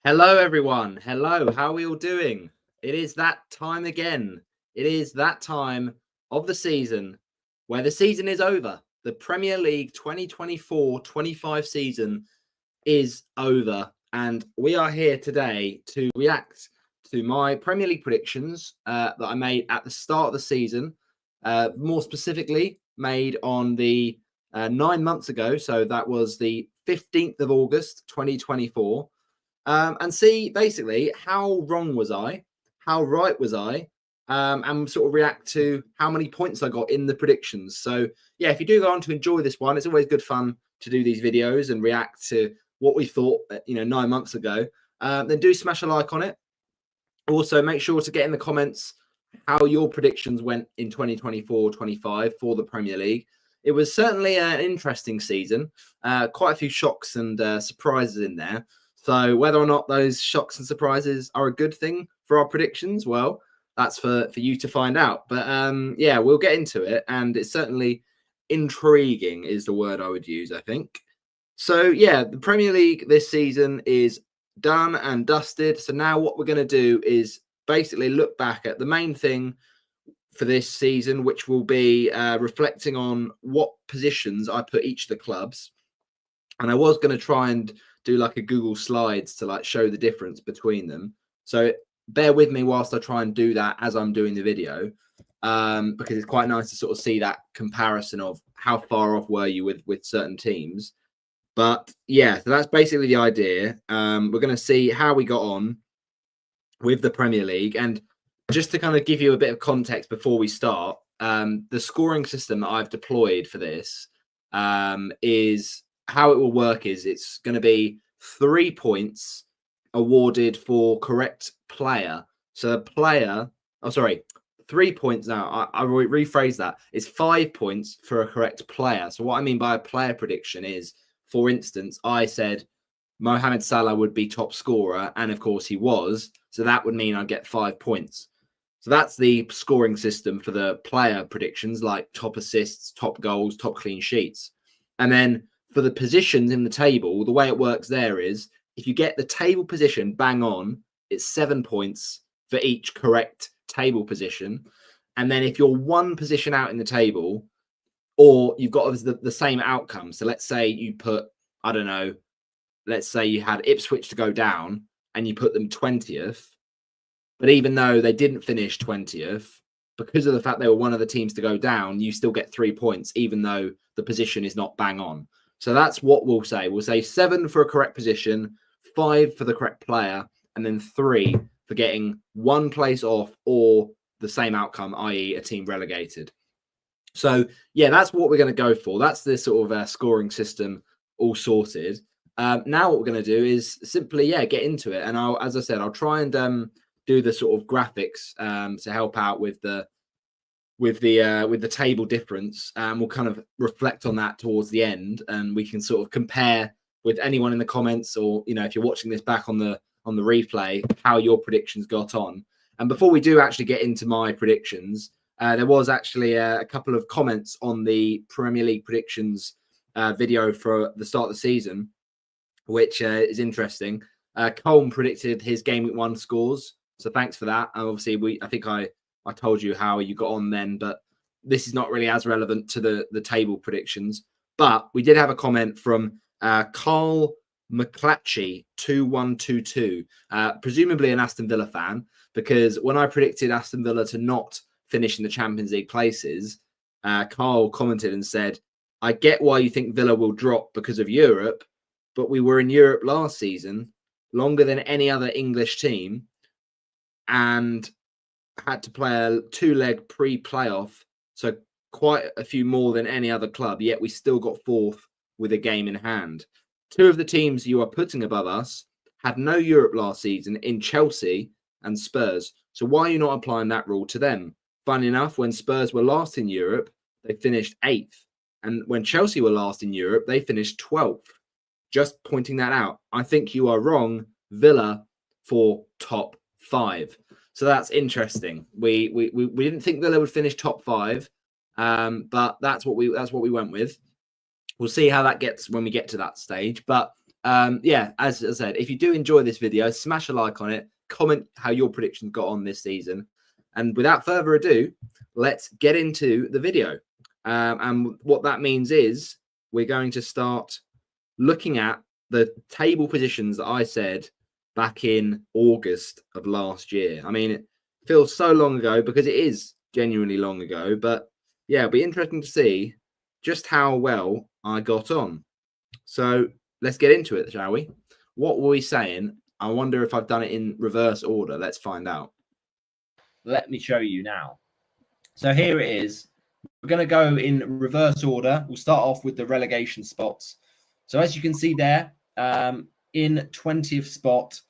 Hello, everyone. Hello. How are we all doing? It is that time again. It is that time of the season where the season is over. The Premier League 2024-25 season is over. And we are here today to react to my Premier League predictions that I made at the start of the season, more specifically made on the 9 months ago. So that was the 15th of August, 2024, and see basically how wrong was I, how right was I, and sort of react to how many points I got in the predictions. So yeah, if you do go on to enjoy this one, it's always good fun to do these videos and react to what we thought, 9 months ago. Then do smash a like on it. Also, make sure to get in the comments how your predictions went in 2024-25 for the Premier League. It was certainly an interesting season, quite a few shocks and surprises in there. So whether or not those shocks and surprises are a good thing for our predictions, well, that's for you to find out. But yeah, we'll get into it. And it's certainly intriguing is the word I would use, I think. So yeah, the Premier League this season is done and dusted. So now what we're going to do is basically look back at the main thing for this season, which will be reflecting on what positions I put each of the clubs. And I was going to try and do like a Google Slides to like show the difference between them. So bear with me whilst I try and do that as I'm doing the video, because it's quite nice to sort of see that comparison of how far off were you with certain teams. But yeah, so that's basically the idea. We're going to see how we got on with the Premier League. And just to kind of give you a bit of context before we start, the scoring system that I've deployed for this is how it will work is it's going to be 3 points awarded for correct player. So the player, 3 points now. I rephrase that. It's 5 points for a correct player. So what I mean by a player prediction is, for instance, I said Mohamed Salah would be top scorer, and of course he was. So that would mean I'd get 5 points. So that's the scoring system for the player predictions, like top assists, top goals, top clean sheets. And then for the positions in the table, the way it works there is if you get the table position bang on, it's 7 points for each correct table position. And then if you're one position out in the table, or you've got the same outcome. So let's say you put, I don't know, let's say you had Ipswich to go down and you put them 20th. But even though they didn't finish 20th, because of the fact they were one of the teams to go down, you still get 3 points, even though the position is not bang on. So that's what we'll say. We'll say 7 for a correct position, 5 for the correct player, and then 3 for getting one place off or the same outcome, i.e. a team relegated. So yeah, that's what we're going to go for. That's the sort of scoring system all sorted. Now what we're going to do is simply, get into it. And as I said, I'll try and do the sort of graphics to help out with the table difference. We'll kind of reflect on that towards the end, and we can sort of compare with anyone in the comments, or if you're watching this back on the replay, how your predictions got on. And before we do actually get into my predictions, there was actually a couple of comments on the Premier League predictions video for the start of the season, which is interesting. Colm predicted his game week 1 scores, so thanks for that. And obviously, I think I told you how you got on then, but this is not really as relevant to the table predictions. But we did have a comment from Carl McClatchy 2122, presumably an Aston Villa fan, because when I predicted Aston Villa to not finish in the Champions League places, Carl commented and said, "I get why you think Villa will drop because of Europe, but we were in Europe last season longer than any other English team and had to play a 2-leg pre-playoff, so quite a few more than any other club, yet we still got 4th with a game in hand. 2 of the teams you are putting above us had no Europe last season in Chelsea and Spurs. So why are you not applying that rule to them? Funny enough, when Spurs were last in Europe, they finished 8th. And when Chelsea were last in Europe, they finished 12th. Just pointing that out. I think you are wrong, Villa, for top 5. So that's interesting. We didn't think Villa would finish top 5, but that's what we went with. We'll see how that gets when we get to that stage. But yeah, as I said, if you do enjoy this video, smash a like on it, comment how your predictions got on this season. And without further ado, let's get into the video. And what that means is we're going to start looking at the table positions that I said back in August of last year. I mean, it feels so long ago because it is genuinely long ago, but yeah, it'll be interesting to see just how well I got on. So let's get into it, shall we? What were we saying? I wonder if I've done it in reverse order. Let's find out. Let me show you now. So here it is. We're going to go in reverse order. We'll start off with the relegation spots. So as you can see there, in 20th spot,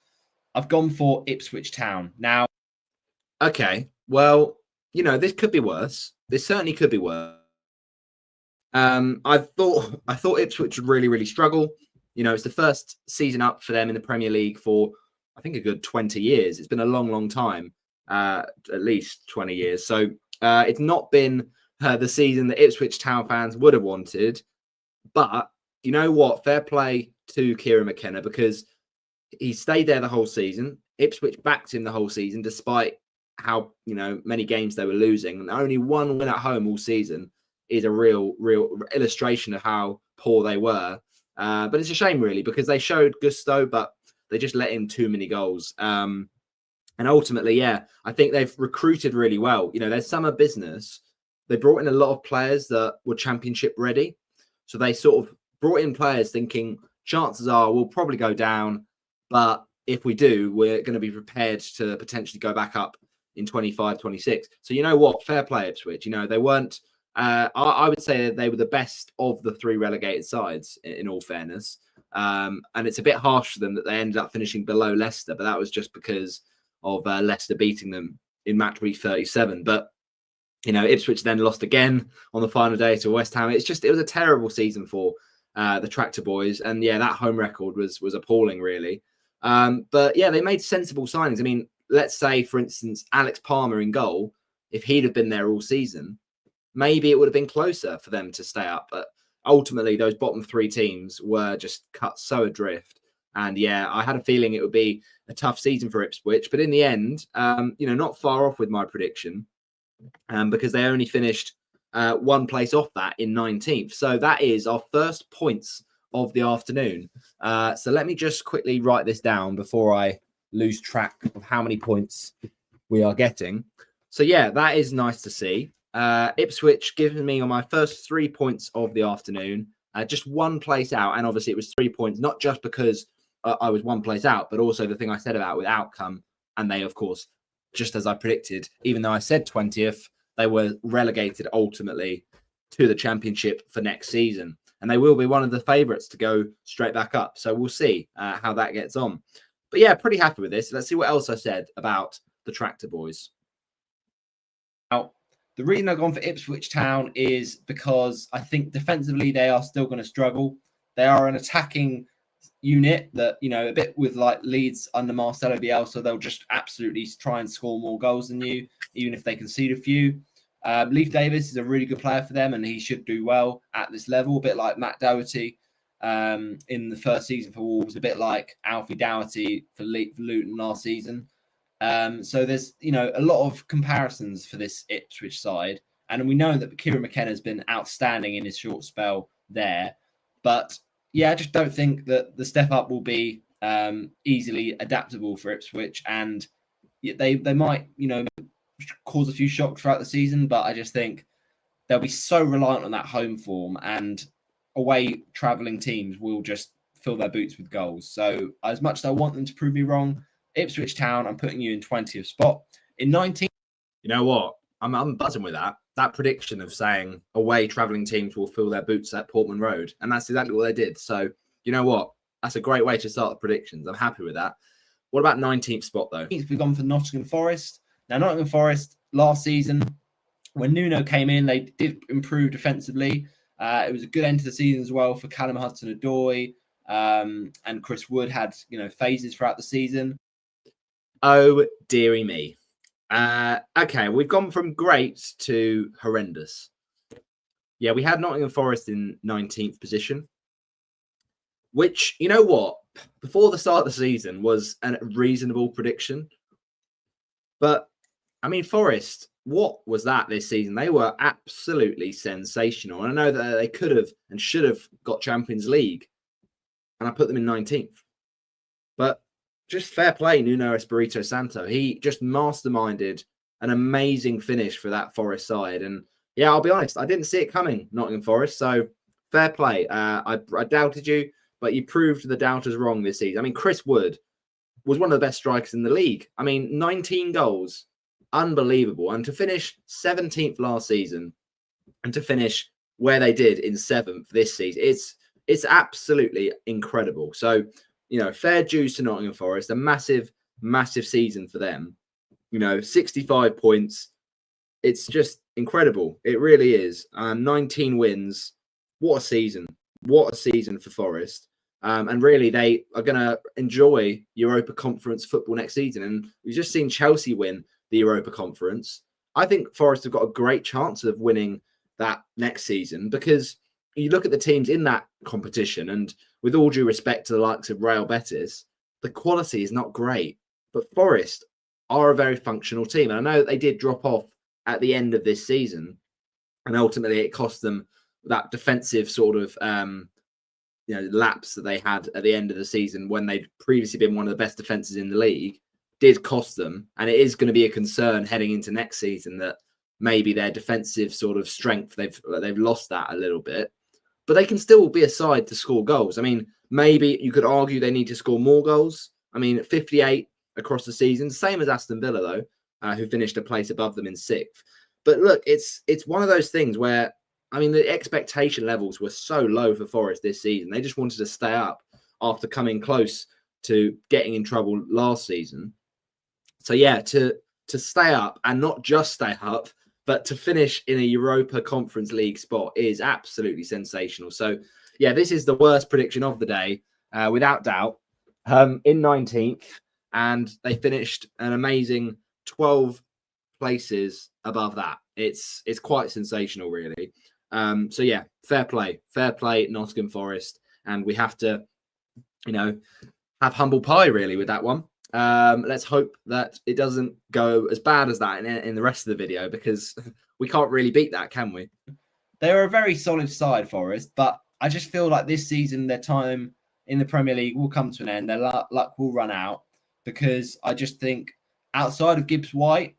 I've gone for Ipswich Town. Now, okay, well, you know, this could be worse. This certainly could be worse. I thought Ipswich would really struggle. You know, it's the first season up for them in the Premier League for, I think, a good 20 years. It's been a long time, at least 20 years. So it's not been the season that Ipswich Town fans would have wanted. But you know what? Fair play to Kieran McKenna, because he stayed there the whole season. Ipswich backed him the whole season, despite how, you know, many games they were losing. And only one win at home all season is a real illustration of how poor they were. But it's a shame, really, because they showed gusto, but they just let in too many goals. And ultimately, yeah, I think they've recruited really well. You know, their summer business, they brought in a lot of players that were championship ready. So they sort of brought in players thinking chances are we'll probably go down, but if we do, we're going to be prepared to potentially go back up in 25, 26. So you know what? Fair play, Ipswich. You know, they weren't, I would say they were the best of the three relegated sides, in all fairness. And it's a bit harsh for them that they ended up finishing below Leicester, but that was just because of Leicester beating them in match week 37. But you know, Ipswich then lost again on the final day to West Ham. It was a terrible season for the Tractor Boys, and yeah, that home record was appalling, really. But yeah, they made sensible signings. I mean, let's say, for instance, Alex Palmer in goal. If he'd have been there all season, maybe it would have been closer for them to stay up. But ultimately, those bottom three teams were just cut so adrift. And yeah, I had a feeling it would be a tough season for Ipswich. But in the end, you know, not far off with my prediction. Because they only finished one place off that in 19th. So that is our first points of the afternoon. So let me just quickly write this down before I lose track of how many points we are getting. So yeah, that is nice to see. Ipswich giving me on my first 3 points of the afternoon, just one place out. And obviously it was 3 points, not just because I was one place out, but also the thing I said about with outcome. And they, of course, just as I predicted, even though I said 20th, they were relegated ultimately to the championship for next season. And they will be one of the favourites to go straight back up. So we'll see how that gets on. But yeah, pretty happy with this. Let's see what else I said about the Tractor Boys. Now, the reason I've gone for Ipswich Town is because I think defensively they are still going to struggle. They are an attacking unit that, you know, a bit with like Leeds under Marcelo Bielsa, they'll just absolutely try and score more goals than you, even if they concede a few. Leif Davis is a really good player for them, and he should do well at this level, a bit like Matt Doherty in the first season for Wolves, a bit like Alfie Doherty for Luton last season. So there's, you know, a lot of comparisons for this Ipswich side, and we know that Kieran McKenna has been outstanding in his short spell there, but yeah, I just don't think that the step up will be easily adaptable for Ipswich, and they might, you know, cause a few shocks throughout the season, but I just think they'll be so reliant on that home form, and away travelling teams will just fill their boots with goals. So as much as I want them to prove me wrong, Ipswich Town, I'm putting you in 20th spot. In 19th, you know what? I'm buzzing with that prediction of saying away travelling teams will fill their boots at Portman Road, and that's exactly what they did. So you know what? That's a great way to start the predictions. I'm happy with that. What about 19th spot though? We've gone for Nottingham Forest. Now, Nottingham Forest last season, when Nuno came in, they did improve defensively. It was a good end to the season as well for Callum Hudson-Odoi, and Chris Wood had, you know, phases throughout the season. Oh dearie me. Okay, we've gone from great to horrendous. Yeah, we had Nottingham Forest in 19th position. which, you know what, before the start of the season was a reasonable prediction. But I mean, Forest, what was that this season? They were absolutely sensational. And I know that they could have and should have got Champions League, and I put them in 19th. But just fair play, Nuno Espirito Santo. He just masterminded an amazing finish for that Forest side. And yeah, I'll be honest, I didn't see it coming, Nottingham Forest. So fair play. I doubted you, but you proved the doubters wrong this season. I mean, Chris Wood was one of the best strikers in the league. I mean, 19 goals, unbelievable. And to finish 17th last season and to finish where they did in 7th this season, it's absolutely incredible. So, you know, fair dues to Nottingham Forest, a massive, massive season for them. You know, 65 points. It's just incredible. It really is. 19 wins. What a season. What a season for Forest. And really, they are going to enjoy Europa Conference football next season. And we've just seen Chelsea win the Europa Conference. I think Forest have got a great chance of winning that next season, because you look at the teams in that competition, and with all due respect to the likes of Real Betis, the quality is not great. But Forest are a very functional team. And I know that they did drop off at the end of this season, and ultimately it cost them that defensive sort of lapse that they had at the end of the season when they'd previously been one of the best defenses in the league, did cost them. And it is going to be a concern heading into next season that maybe their defensive sort of strength, they've lost that a little bit. But they can still be a side to score goals. I mean, maybe you could argue they need to score more goals. I mean, 58 across the season, same as Aston Villa, though, who finished a place above them in 6th. But look, it's one of those things where, I mean, the expectation levels were so low for Forest this season. They just wanted to stay up after coming close to getting in trouble last season. So, yeah, to stay up, and not just stay up, but to finish in a Europa Conference League spot is absolutely sensational. So, yeah, this is the worst prediction of the day, without doubt, in 19th. And they finished an amazing 12 places above that. It's quite sensational, really. So yeah, fair play, Nottingham Forest, and we have to, have humble pie really with that one. Let's hope that it doesn't go as bad as that in the rest of the video, because we can't really beat that, can we? They're a very solid side, Forest, but I just feel like this season their time in the Premier League will come to an end. Their luck will run out, because I just think outside of Gibbs White,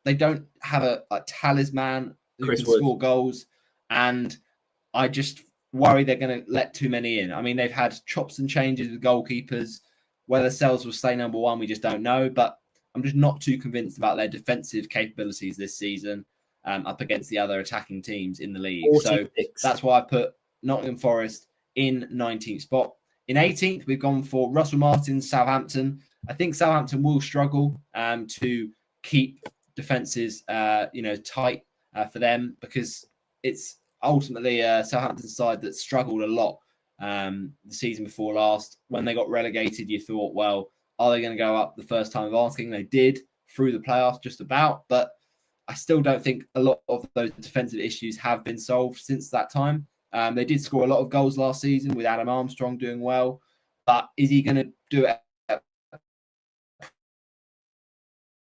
they don't have a talisman who can score goals. And I just worry they're going to let too many in. I mean, they've had chops and changes with goalkeepers. Whether Sells will stay number one, we just don't know. But I'm just not too convinced about their defensive capabilities this season up against the other attacking teams in the league. 46. So that's why I put Nottingham Forest in 19th spot. In 18th, we've gone for Russell Martin's Southampton. I think Southampton will struggle to keep defenses, tight for them, because it's ultimately a Southampton side that struggled a lot the season before last. When they got relegated, you thought, well, are they going to go up the first time of asking? They did through the playoffs just about, but I still don't think a lot of those defensive issues have been solved since that time. They did score a lot of goals last season with Adam Armstrong doing well, but is he going to do it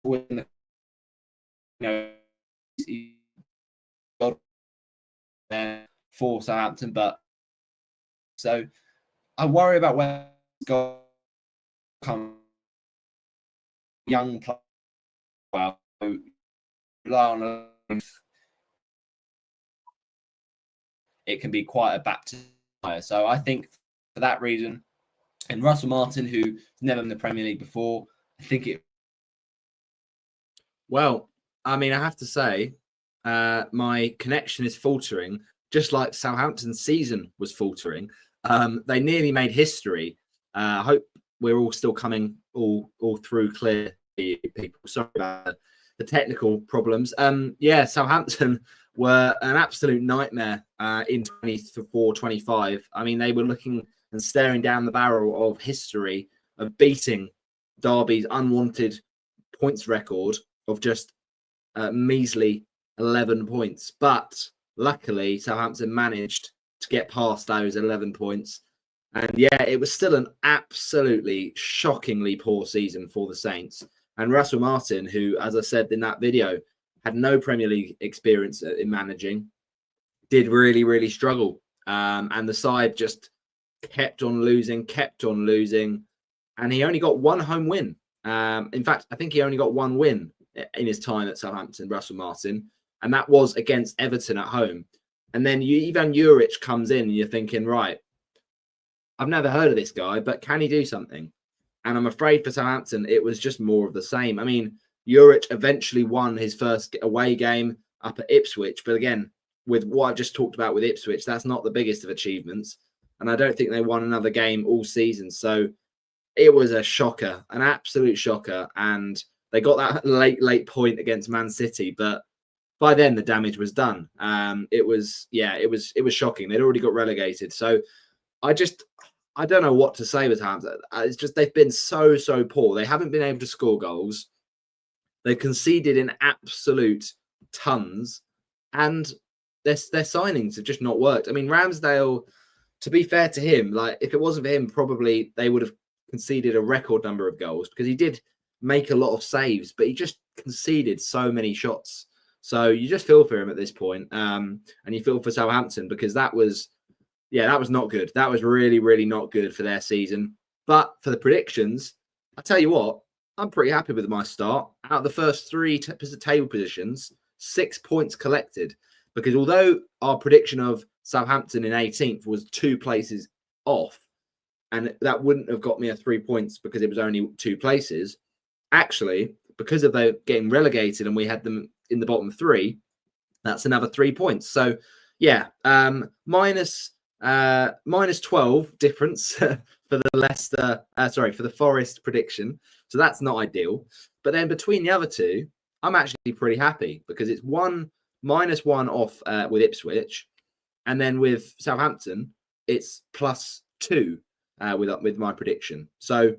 when for Southampton? But so I worry about where it's going to come. Young player, well, rely on it can be quite a baptism. So I think for that reason, and Russell Martin, who's never in the Premier League before, I think it. Well, I mean, I have to say, my connection is faltering, just like Southampton's season was faltering. They nearly made history. I hope we're all still coming all through clear, people. Sorry about the technical problems. Southampton were an absolute nightmare in 24-25. I mean, they were looking and staring down the barrel of history of beating Derby's unwanted points record of just measly 11 points. But luckily, Southampton managed to get past those 11 points And yeah, it was still an absolutely shockingly poor season for the Saints. And Russell Martin, who, as I said in that video, had no Premier League experience in managing, did really, really struggle. And the side just kept on losing. And he only got one home win. In fact, I think he only got one win in his time at Southampton, Russell Martin. And that was against Everton at home. And then Ivan Juric comes in and you're thinking, right, I've never heard of this guy, but can he do something? And I'm afraid for Southampton, it was just more of the same. I mean, Juric eventually won his first away game up at Ipswich. But again, with what I just talked about with Ipswich, that's not the biggest of achievements. And I don't think they won another game all season. So it was a shocker, an absolute shocker. And they got that late point against Man City. But by then, the damage was done. It was shocking. They'd already got relegated. So I don't know what to say with Hampton. It's just they've been so poor. They haven't been able to score goals. They've conceded in absolute tons, and their signings have just not worked. I mean, Ramsdale, to be fair to him, like if it wasn't for him, probably they would have conceded a record number of goals because he did make a lot of saves, but he just conceded so many shots. So you just feel for him at this point, and you feel for Southampton because that was not good. That was really, really not good for their season. But for the predictions, I tell you what, I'm pretty happy with my start. Out of the first three table positions, 6 points collected. Because although our prediction of Southampton in 18th was 2 places off, and that wouldn't have got me a 3 points because it was only 2 places, actually, because of them getting relegated and we had them in the bottom 3, that's another 3 points. So, yeah, minus 12 difference for the Forest prediction. So that's not ideal. But then between the other two, I'm actually pretty happy because it's -1 off with Ipswich, and then with Southampton, it's +2 with my prediction. So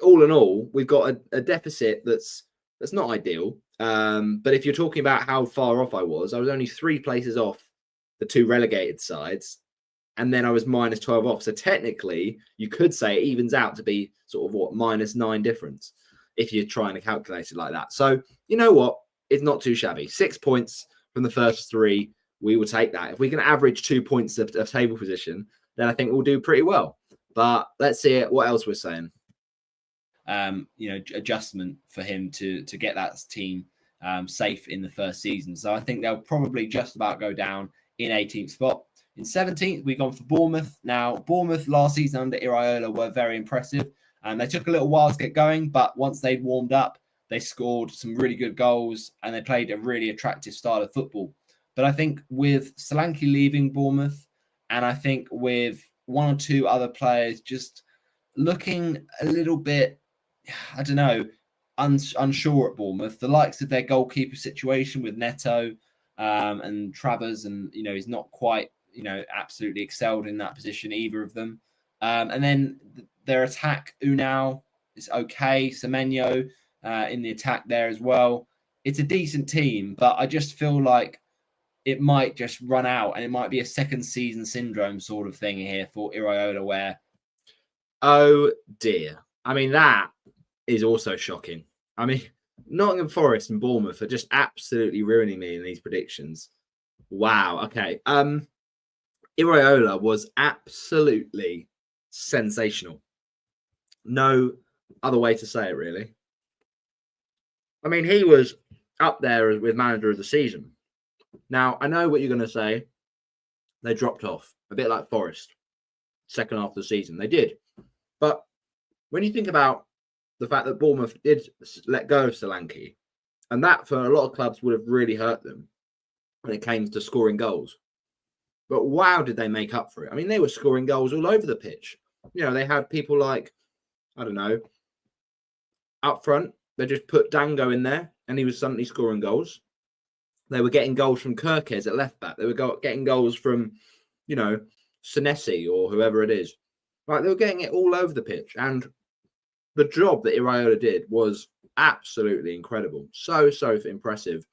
all in all, we've got a deficit that's not ideal. But if you're talking about how far off I was only 3 places off the 2 relegated sides. And then I was -12 off. So technically, you could say it evens out to be sort of -9 difference if you're trying to calculate it like that. So you know what? It's not too shabby. 6 points from the first 3. We will take that. If we can average 2 points of table position, then I think we'll do pretty well. But let's see what else we're saying. Adjustment for him to get that team safe in the first season. So I think they'll probably just about go down in 18th spot. In 17th, we've gone for Bournemouth. Now, Bournemouth last season under Iraola were very impressive. And they took a little while to get going, but once they'd warmed up, they scored some really good goals and they played a really attractive style of football. But I think with Solanke leaving Bournemouth, and I think with 1 or 2 other players just looking a little bit, I don't know, unsure at Bournemouth, the likes of their goalkeeper situation with Neto and Travers, and, he's not quite, absolutely excelled in that position, either of them. And then their attack, Unal is okay. Semenyo in the attack there as well. It's a decent team, but I just feel like it might just run out and it might be a second season syndrome sort of thing here for Iraola where... Oh, dear. I mean, that is also shocking. I mean, Nottingham Forest and Bournemouth are just absolutely ruining me in these predictions. Wow. Okay. Iraola was absolutely sensational. No other way to say it, really. I mean, he was up there with manager of the season. Now, I know what you're going to say. They dropped off, a bit like Forest, second half of the season. They did. But when you think about the fact that Bournemouth did let go of Solanke, and that for a lot of clubs would have really hurt them when it came to scoring goals. But wow, did they make up for it? I mean, they were scoring goals all over the pitch. They had people like, I don't know, up front, they just put Dango in there and he was suddenly scoring goals. They were getting goals from Kirkes at left back. They were getting goals from, Senesi or whoever it is. Like, they were getting it all over the pitch. And the job that Iraola did was absolutely incredible. So impressive.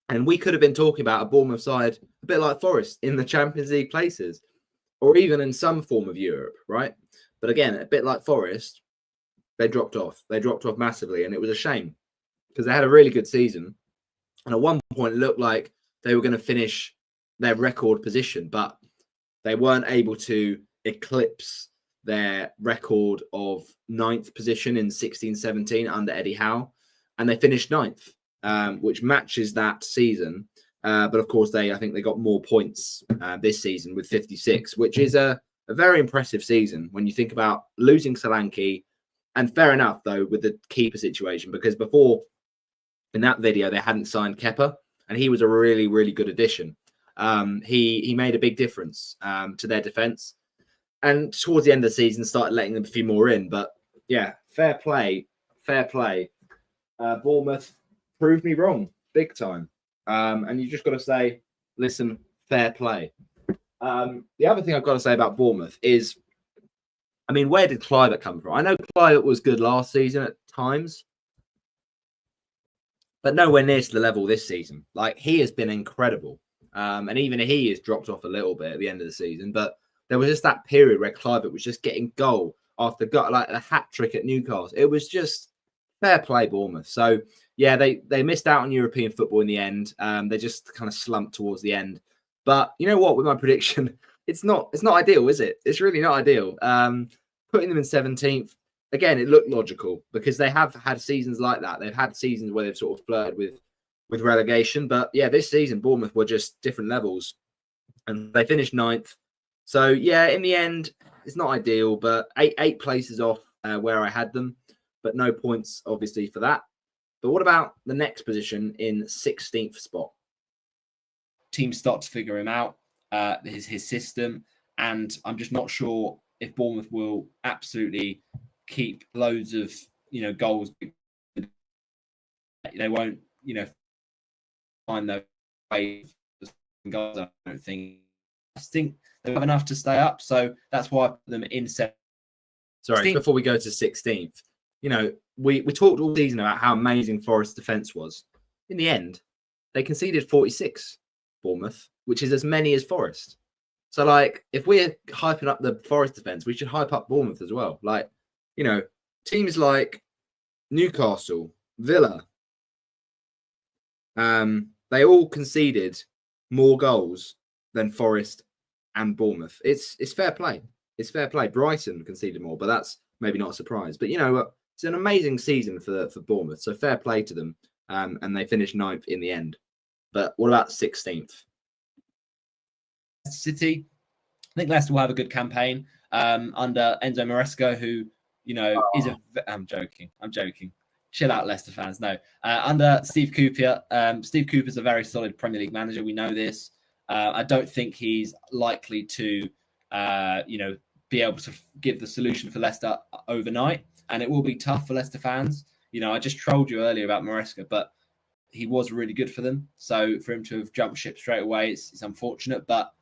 And we could have been talking about a Bournemouth side a bit like Forest in the Champions League places. or even in some form of Europe, right? But again, a bit like Forest, they dropped off. They dropped off massively, and it was a shame because they had a really good season. And at one point, it looked like they were going to finish their record position, but they weren't able to eclipse their record of 9th position in 16-17 under Eddie Howe. And they finished 9th, which matches that season. But of course, I think they got more points this season with 56, which is a very impressive season when you think about losing Solanke. And fair enough, though, with the keeper situation, because before in that video, they hadn't signed Kepa, and he was a really, really good addition. He made a big difference to their defense. And towards the end of the season, started letting them a few more in. But yeah, fair play. Fair play. Bournemouth proved me wrong big time. And you just got to say, listen, fair play. The other thing I've got to say about Bournemouth is, I mean, where did Kluivert come from? I know Kluivert was good last season at times, but nowhere near to the level this season. Like, he has been incredible. And even he has dropped off a little bit at the end of the season. But there was just that period where Kluivert was just getting goal after got like a hat trick at Newcastle. It was just fair play, Bournemouth. So yeah, they missed out on European football in the end. They just kind of slumped towards the end. But you know what? With my prediction, it's not ideal, is it? It's really not ideal. Putting them in 17th, again, it looked logical because they have had seasons like that. They've had seasons where they've sort of flirted with relegation. But yeah, this season, Bournemouth were just different levels. And they finished 9th. So yeah, in the end, it's not ideal, but eight places off where I had them, but no points, obviously, for that. But what about the next position in 16th spot? Teams start to figure him out, his system, and I'm just not sure if Bournemouth will absolutely keep loads of goals. They won't find their way goals. I don't think. I think they have enough to stay up, so that's why I put them in 7th. Sorry, before we go to 16th, we talked all season about how amazing Forest's defence was. In the end, they conceded 46, Bournemouth, which is as many as Forest. So, like, if we're hyping up the Forest defence, we should hype up Bournemouth as well. Like, teams like Newcastle, Villa, they all conceded more goals than Forest and Bournemouth. It's fair play. It's fair play. Brighton conceded more, but that's maybe not a surprise. But it's an amazing season for Bournemouth. So fair play to them. And they finished 9th in the end. But what about 16th? City. I think Leicester will have a good campaign under Enzo Maresca, who is a. I'm joking. Chill out, Leicester fans. No, under Steve Cooper. Steve Cooper's a very solid Premier League manager. We know this. I don't think he's likely to, be able to give the solution for Leicester overnight, and it will be tough for Leicester fans. I just trolled you earlier about Maresca, but he was really good for them. So for him to have jumped ship straight away, it's unfortunate. But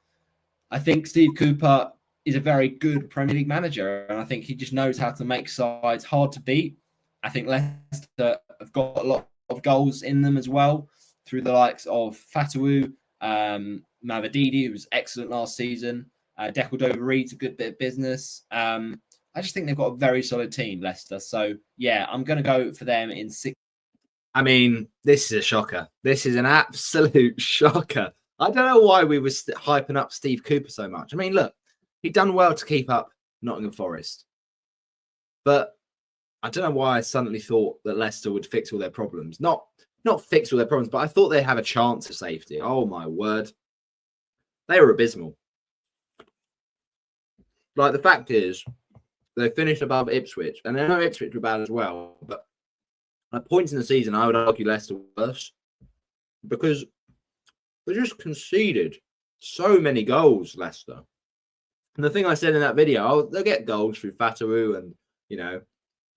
I think Steve Cooper is a very good Premier League manager, and I think he just knows how to make sides hard to beat. I think Leicester have got a lot of goals in them as well through the likes of Fatawu, Mavididi, who was excellent last season. Decordova-Reid's a good bit of business. I just think they've got a very solid team, Leicester. So, yeah, I'm going to go for them in 6. I mean, this is a shocker. This is an absolute shocker. I don't know why we were hyping up Steve Cooper so much. I mean, look, he'd done well to keep up Nottingham Forest. But I don't know why I suddenly thought that Leicester would fix all their problems. Not fix all their problems, but I thought they'd have a chance of safety. Oh, my word. They were abysmal. Like, the fact is, they finished above Ipswich. And I know Ipswich were bad as well. But at points in the season, I would argue Leicester were worse. Because they just conceded so many goals, Leicester. And the thing I said in that video, they'll get goals through Fatawu and,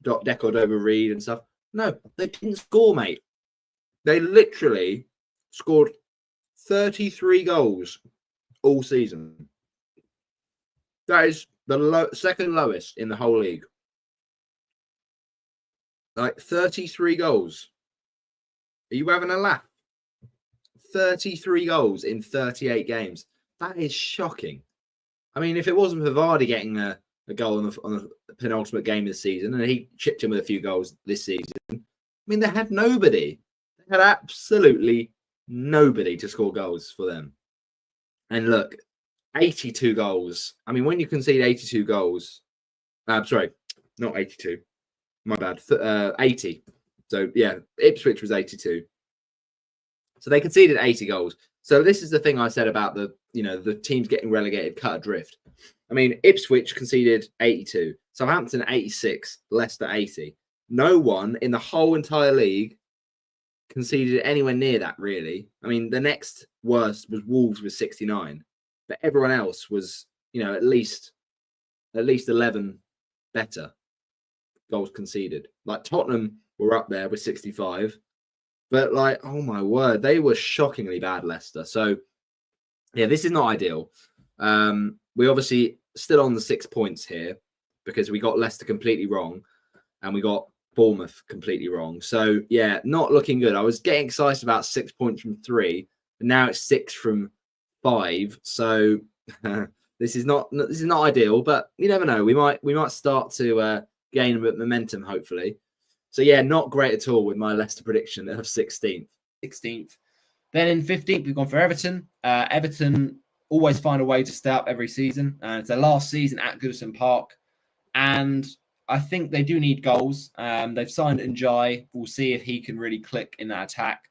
Decordova-Reid and stuff. No, they didn't score, mate. They literally scored 33 goals all season. That is the second lowest in the whole league. Like 33 goals. Are you having a laugh? 33 goals in 38 games. That is shocking. I mean, if it wasn't for Vardy getting a goal on the penultimate game of the season, and he chipped in with a few goals this season, I mean, they had nobody. They had absolutely nobody to score goals for them. And look, 82 goals. I mean, when you concede 82 goals, sorry, not 82. My bad. 80. So, yeah, Ipswich was 82. So they conceded 80 goals. So this is the thing I said about the teams getting relegated, cut adrift. I mean, Ipswich conceded 82, Southampton 86, Leicester 80. No one in the whole entire league conceded anywhere near that, really. I mean, the next worst was Wolves with 69, but everyone else was, at least 11 better goals conceded. Like Tottenham were up there with 65. But oh my word, they were shockingly bad, Leicester. So, yeah, this is not ideal. We obviously still on the 6 points here because we got Leicester completely wrong and we got Bournemouth completely wrong. So, yeah, not looking good. I was getting excited about 6 points from 3, but now it's 6 from 5. So, this is not ideal. But you never know. We might start to gain a bit of momentum, hopefully. So, yeah, not great at all with my Leicester prediction of 16th. 16th. Then in 15th, we've gone for Everton. Everton always find a way to stay up every season. It's their last season at Goodison Park. And I think they do need goals. They've signed Njai. We'll see if he can really click in that attack.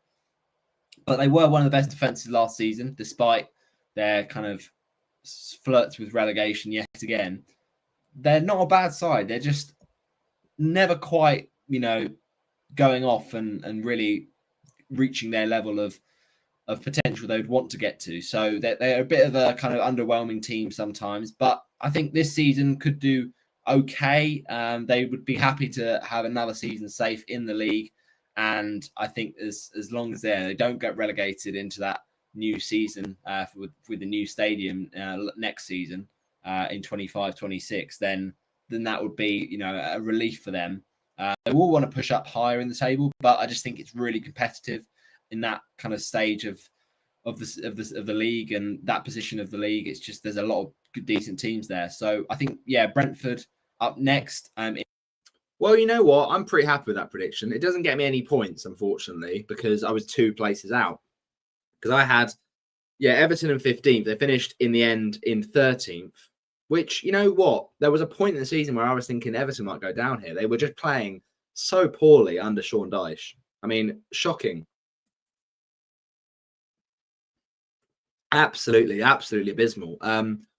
But they were one of the best defenses last season, despite their kind of flirts with relegation yet again. They're not a bad side. They're just never quite going off and really reaching their level of potential they would want to get to. So they're a bit of a kind of underwhelming team sometimes, but I think this season could do okay. They would be happy to have another season safe in the league. And I think as long as they don't get relegated into that new season with the new stadium next season in 25-26, then that would be, a relief for them. They will want to push up higher in the table, but I just think it's really competitive in that kind of stage of the league and that position of the league. It's just there's a lot of good, decent teams there. So I think Brentford up next. Well, you know what? I'm pretty happy with that prediction. It doesn't get me any points, unfortunately, because I was 2 places out. Because I had Everton in 15th. They finished in the end in 13th. Which, you know what? There was a point in the season where I was thinking Everton might go down here. They were just playing so poorly under Sean Dyche. I mean, shocking. Absolutely abysmal.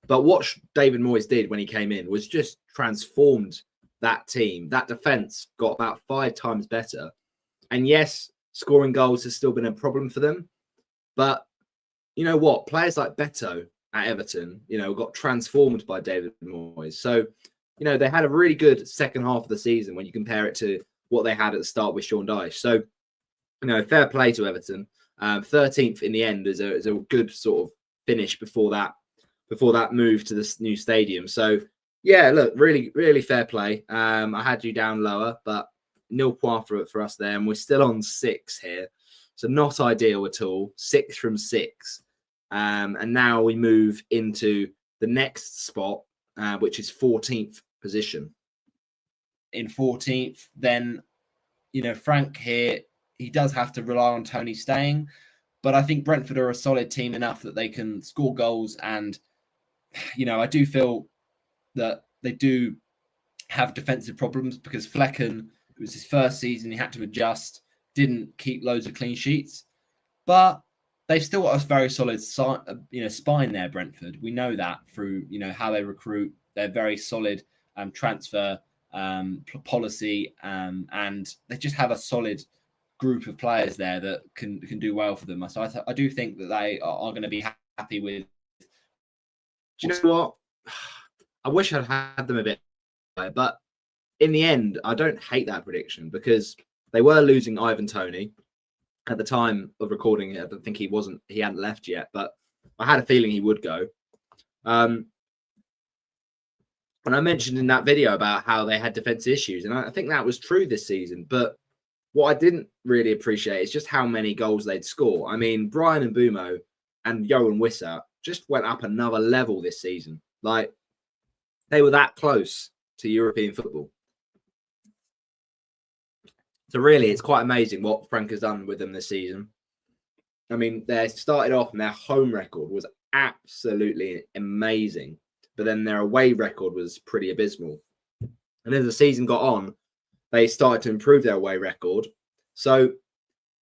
But what David Moyes did when he came in was just transformed that team. That defence got about 5 times better. And yes, scoring goals has still been a problem for them. But you know what? Players like Beto at Everton, got transformed by David Moyes. So, they had a really good second half of the season when you compare it to what they had at the start with Sean Dyche. So, fair play to Everton. 13th in the end is a good sort of finish before that move to this new stadium. So, yeah, look, really, really fair play. I had you down lower, but 0 points for us there, and we're still on 6 here. So not ideal at all. 6 from 6. And now we move into the next spot, which is 14th position. In 14th, then, Frank here, he does have to rely on Tony staying. But I think Brentford are a solid team enough that they can score goals. And, I do feel that they do have defensive problems because Flecken, it was his first season, he had to adjust, didn't keep loads of clean sheets. But they've still got a very solid, spine there, Brentford. We know that through, how they recruit. They're very solid transfer policy, and they just have a solid group of players there that can do well for them. So I do think that they are going to be happy with. Do you know what? I wish I'd had them a bit, but in the end, I don't hate that prediction because they were losing Ivan Toney. At the time of recording it, I don't think he hadn't left yet, but I had a feeling he would go. And I mentioned in that video about how they had defensive issues, and I think that was true this season. But what I didn't really appreciate is just how many goals they'd score. I mean, Brian Mbeumo and Yohan Wissa just went up another level this season. Like, they were that close to European football. So really, it's quite amazing what Frank has done with them this season. I mean, they started off and their home record was absolutely amazing, but then their away record was pretty abysmal. And as the season got on, they started to improve their away record. So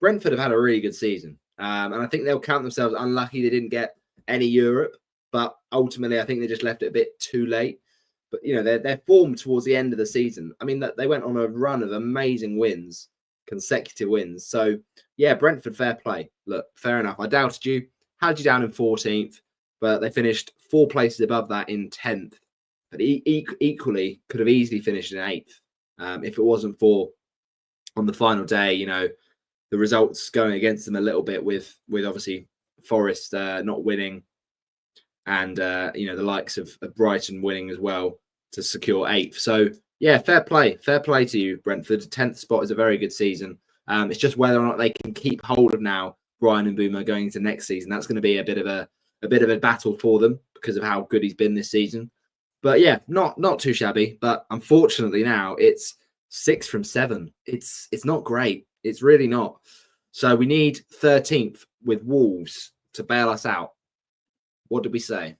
Brentford have had a really good season. And I think they'll count themselves unlucky they didn't get any Europe, but ultimately I think they just left it a bit too late. But, you know, their form towards the end of the season, I mean, they went on a run of amazing wins, consecutive wins. So, yeah, Brentford, fair play. Look, fair enough. I doubted you, had you down in 14th, but they finished 4 places above that in 10th. But equally could have easily finished in 8th if it wasn't for, on the final day, you know, the results going against them a little bit with obviously Forest not winning. And, you know, the likes of Brighton winning as well to secure 8th. So, yeah, fair play. Fair play to you, Brentford. 10th spot is a very good season. It's just whether or not they can keep hold of now Brian Mbeumo going into next season. That's going to be a bit of a battle for them because of how good he's been this season. But, yeah, not too shabby. But unfortunately now it's 6 from 7. It's not great. It's really not. So we need 13th with Wolves to bail us out. What did we say?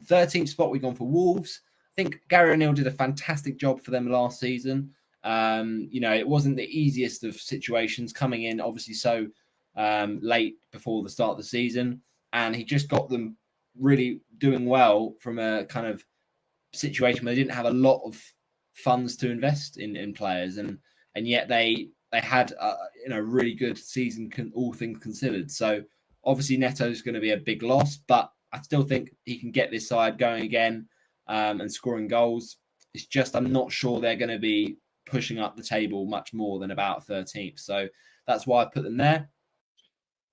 13th spot, we've gone for Wolves. I think Gary O'Neill did a fantastic job for them last season. You know, it wasn't the easiest of situations coming in, obviously, so late before the start of the season. And he just got them really doing well from a kind of situation where they didn't have a lot of funds to invest in players. And yet they had, you know, really good season, all things considered. So obviously Neto's going to be a big loss, but I still think he can get this side going again and scoring goals. It's just I'm not sure they're going to be pushing up the table much more than about 13th. So that's why I put them there.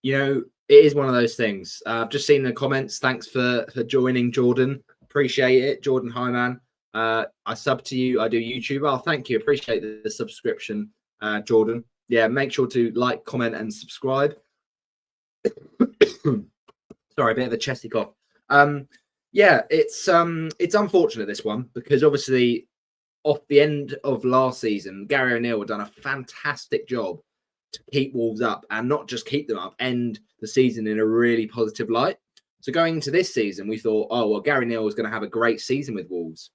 You know, it is one of those things. I've just seen the comments. Thanks for joining, Jordan. Appreciate it. Jordan, hi, man. I sub to you. I do YouTube. Oh, thank you. Appreciate the subscription, Jordan. Yeah, make sure to like, comment, and subscribe. Sorry, a bit of a chesty cough. Yeah, it's unfortunate, this one, because obviously off the end of last season, Gary O'Neill had done a fantastic job to keep Wolves up, and not just keep them up, end the season in a really positive light. So going into this season, we thought, oh, well, Gary O'Neill was going to have a great season with Wolves.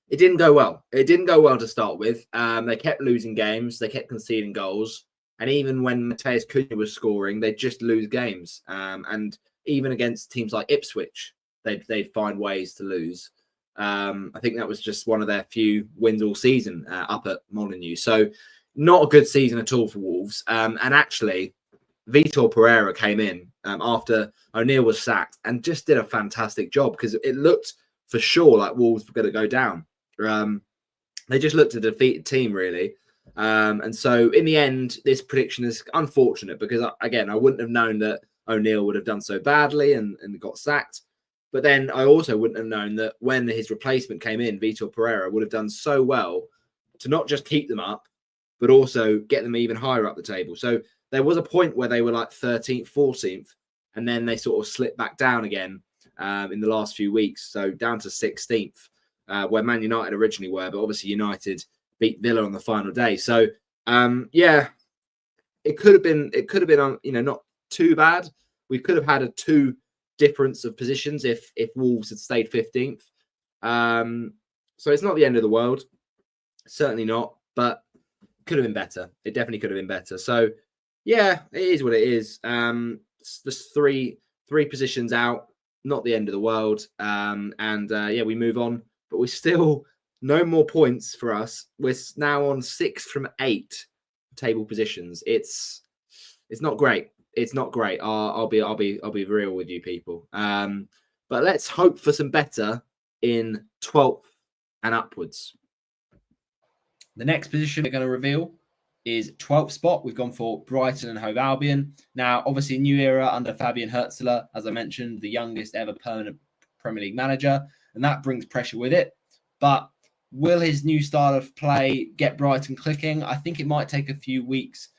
It didn't go well. It didn't go well to start with. They kept losing games. They kept conceding goals. And even when Mateus Cunha was scoring, they'd just lose games. And even against teams like Ipswich, they'd find ways to lose. I think that was just one of their few wins all season up at Molineux. So not a good season at all for Wolves. And actually, Vitor Pereira came in after O'Neill was sacked and just did a fantastic job, because it looked for sure like Wolves were going to go down. They just looked a defeated team, really. And so in the end, this prediction is unfortunate because, again, I wouldn't have known that O'Neill would have done so badly and got sacked. But then I also wouldn't have known that when his replacement came in, Vitor Pereira would have done so well to not just keep them up, but also get them even higher up the table. So there was a point where they were like 13th, 14th, and then they sort of slipped back down again in the last few weeks. So down to 16th, where Man United originally were, but obviously United beat Villa on the final day. So yeah, it could have been, you know, not too bad. We could have had a 2 difference of positions if Wolves had stayed 15th. So it's not the end of the world, certainly not, but could have been better. It definitely could have been better. So yeah, it is what it is. It's just three positions out, not the end of the world. Yeah, we move on, but we're still no more points for us. We're now on 6 from 8 table positions. It's not great. It's not great. I'll be real with you people. But let's hope for some better in 12th and upwards. The next position we're going to reveal is 12th spot. We've gone for Brighton and Hove Albion. Now, obviously, a new era under Fabian Hürzeler, as I mentioned, the youngest ever permanent Premier League manager, and that brings pressure with it. But will his new style of play get Brighton clicking? I think it might take a few weeks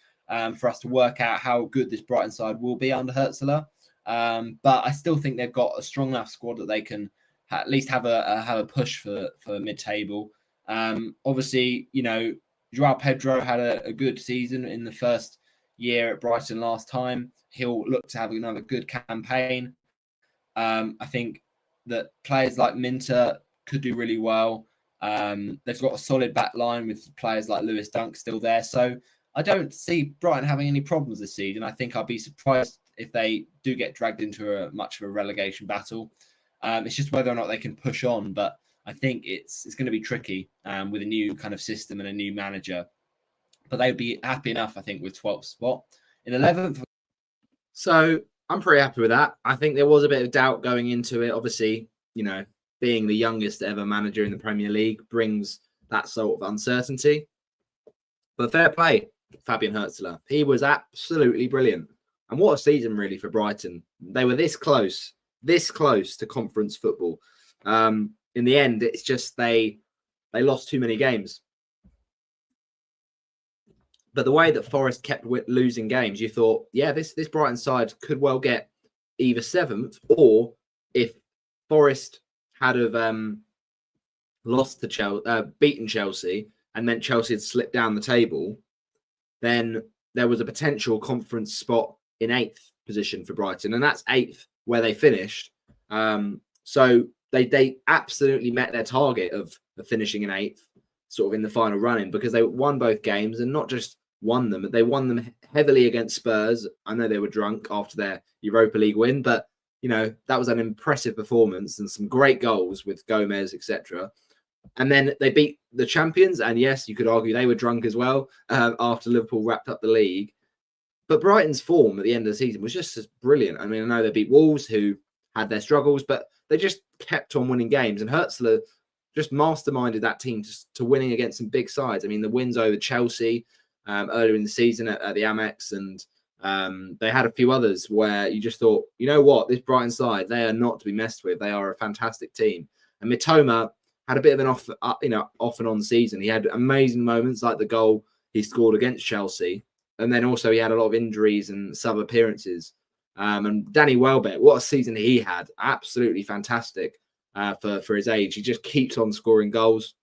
for us to work out how good this Brighton side will be under Hürzeler. But I still think they've got a strong enough squad that they can at least have a push for mid-table. Obviously, you know, Joao Pedro had a good season in the first year at Brighton last time. He'll look to have another good campaign. I think that players like Minter could do really well. They've got a solid back line with players like Lewis Dunk still there. So I don't see Brighton having any problems this season. I think I'll be surprised if they do get dragged into much of a relegation battle. It's just whether or not they can push on. But I think it's going to be tricky with a new kind of system and a new manager. But they'd be happy enough, I think, with 12th spot. In 11th. So I'm pretty happy with that. I think there was a bit of doubt going into it. Obviously, you know, being the youngest ever manager in the Premier League brings that sort of uncertainty. But fair play, Fabian Hürzeler. He was absolutely brilliant. And what a season, really, for Brighton. They were this close to conference football. In the end, it's just they lost too many games. But the way that Forest kept losing games, you thought, yeah, this Brighton side could well get either 7th, or if Forest had have lost to Chelsea, beaten Chelsea, and meant Chelsea had slipped down the table, then there was a potential conference spot in 8th position for Brighton, and that's 8th where they finished. So they absolutely met their target of finishing in 8th, sort of in the final running, because they won both games, and not just won them, but they won them heavily against Spurs. I know they were drunk after their Europa League win, but you know, that was an impressive performance and some great goals with Gomez, etc. And then they beat the champions, and yes, you could argue they were drunk as well after Liverpool wrapped up the league. But Brighton's form at the end of the season was just brilliant. I mean, I know they beat Wolves, who had their struggles, but they just kept on winning games. And Hürzeler just masterminded that team to winning against some big sides. I mean, the wins over Chelsea earlier in the season at the Amex, and they had a few others where you just thought, you know what, this Brighton side, they are not to be messed with. They are a fantastic team. And Mitoma had a bit of an off and on season. He had amazing moments like the goal he scored against Chelsea, and then also he had a lot of injuries and sub appearances. And Danny Welbeck, what a season he had! Absolutely fantastic for his age. He just keeps on scoring goals.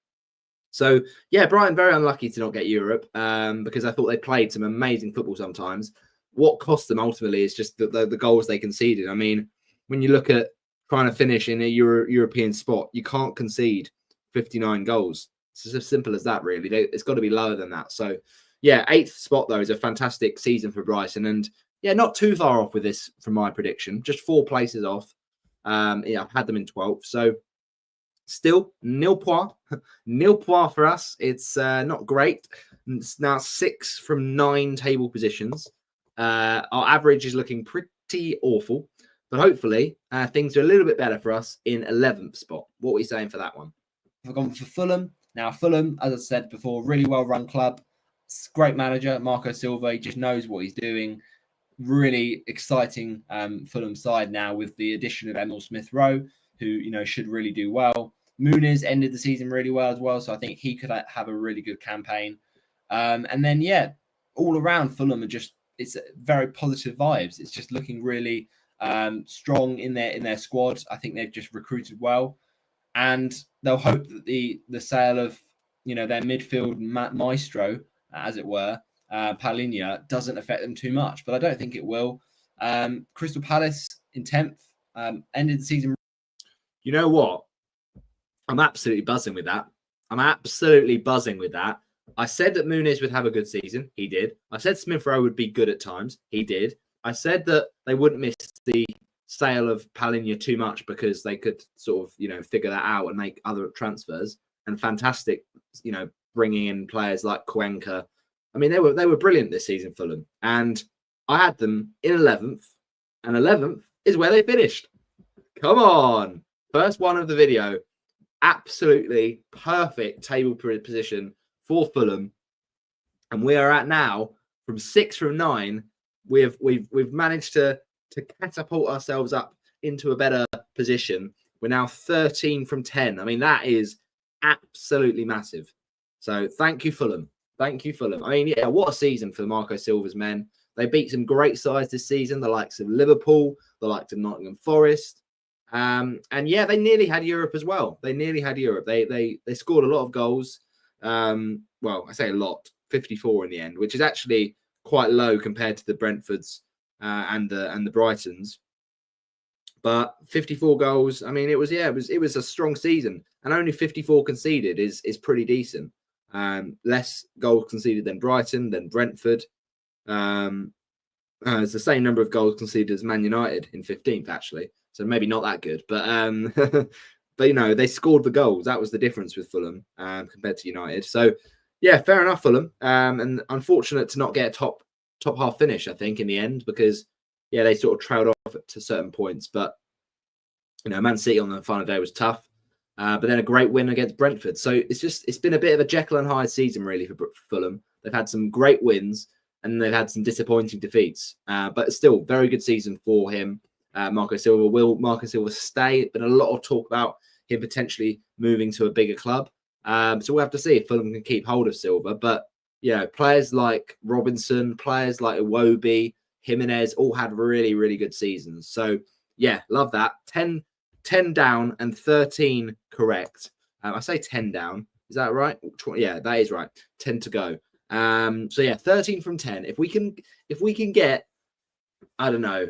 So yeah, Brighton very unlucky to not get Europe because I thought they played some amazing football sometimes. What cost them ultimately is just the goals they conceded. I mean, when you look at trying to finish in a European spot, you can't concede 59 goals. It's as simple as that, really. It's got to be lower than that. So yeah, 8th spot though is a fantastic season for Brighton, and yeah, not too far off with this from my prediction. Just 4 places off. Yeah, I've had them in 12th. So still nil point for us. It's not great. It's now 6 from 9 table positions. Our average is looking pretty awful, but hopefully things are a little bit better for us in 11th spot. What are we saying for that one? I've gone for Fulham. Now, Fulham, as I said before, really well-run club. Great manager, Marco Silva. He just knows what he's doing. Really exciting Fulham side now with the addition of Emil Smith-Rowe, who, you know, should really do well. Muniz ended the season really well as well, so I think he could have a really good campaign. And then, yeah, all around Fulham are just, it's very positive vibes. It's just looking really strong in their squad. I think they've just recruited well, and they'll hope that the sale of, you know, their midfield maestro, as it were, Palhinha, doesn't affect them too much, but I don't think it will. Crystal Palace in 10th, ended the season. You know what? I'm absolutely buzzing with that. I said that Muniz would have a good season. He did. I said Smith-Rowe would be good at times. He did. I said that they wouldn't miss the sale of Palhinha too much because they could sort of, you know, figure that out and make other transfers. And fantastic, you know, bringing in players like Cuenca. I mean, they were brilliant this season, Fulham. And I had them in 11th. And 11th is where they finished. Come on. First one of the video. Absolutely perfect table position for Fulham. And we are at now from 6 from 9. We've managed to catapult ourselves up into a better position. We're now 13 from 10. I mean, that is absolutely massive. So thank you, Fulham. Thank you, Fulham. I mean, yeah, what a season for Marco Silva's men. They beat some great sides this season, the likes of Liverpool, the likes of Nottingham Forest. And yeah, they nearly had Europe as well. They nearly had Europe. They scored a lot of goals. Well, I say a lot, 54 in the end, which is actually quite low compared to the Brentfords and the Brightons. But 54 goals. I mean, it was a strong season, and only 54 conceded is pretty decent. Less goals conceded than Brighton, than Brentford. It's the same number of goals conceded as Man United in 15th, actually. So maybe not that good, but but you know, they scored the goals. That was the difference with Fulham compared to United. So yeah, fair enough, Fulham. And unfortunate to not get a top half finish, I think, in the end, because yeah, they sort of trailed off to certain points. But you know, Man City on the final day was tough. But then a great win against Brentford. So it's been a bit of a Jekyll and Hyde season, really, for Fulham. They've had some great wins and they've had some disappointing defeats. But still, very good season for him. Marco Silva. Will Marco Silva stay? Been a lot of talk about him potentially moving to a bigger club. So we'll have to see if Fulham can keep hold of Silva. But you know, players like Robinson, players like Iwobi, Jimenez all had really, really good seasons. So yeah, love that. 10 down and 13 correct. I say 10 down. Is that right? Yeah, that is right. 10 to go. So yeah, 13 from 10. If we can get, I don't know,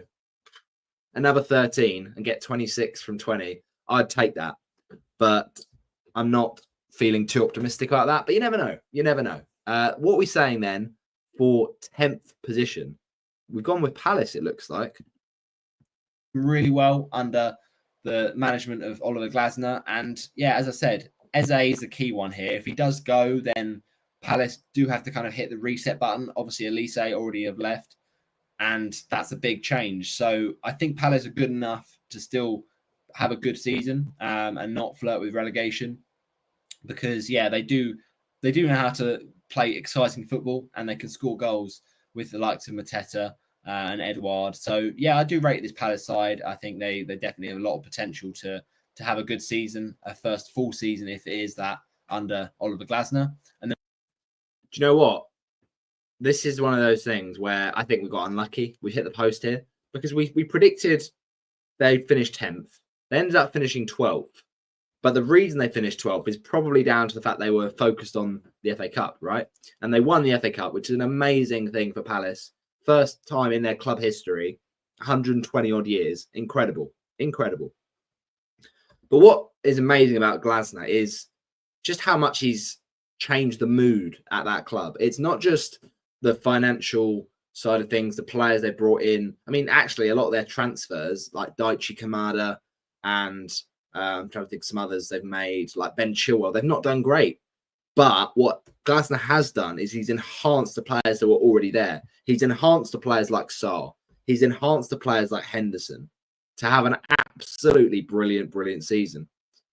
another 13 and get 26 from 20, I'd take that. But I'm not feeling too optimistic about that. But you never know. You never know. What are we saying then for 10th position? We've gone with Palace, it looks like. Really well under the management of Oliver Glasner. And yeah, as I said, Eze is the key one here. If he does go, then Palace do have to kind of hit the reset button. Obviously, Elise already have left, and that's a big change. So I think Palace are good enough to still have a good season and not flirt with relegation, because yeah, they do know how to play exciting football and they can score goals with the likes of Mateta and Edouard. So yeah, I do rate this Palace side. I think they definitely have a lot of potential to have a good season, a first full season if it is that under Oliver Glasner. And then, do you know what? This is one of those things where I think we got unlucky. We hit the post here because we predicted they'd finish 10th. They ended up finishing 12th. But the reason they finished 12th is probably down to the fact they were focused on the FA Cup, right? And they won the FA Cup, which is an amazing thing for Palace. First time in their club history, 120 odd years. Incredible. But what is amazing about Glasner is just how much he's changed the mood at that club. It's not just the financial side of things, the players they brought in. I mean, actually, a lot of their transfers, like Daichi Kamada and I'm trying to think some others they've made, like Ben Chilwell, they've not done great. But what Glasner has done is he's enhanced the players that were already there. He's enhanced the players like Sarr. He's enhanced the players like Henderson to have an absolutely brilliant season.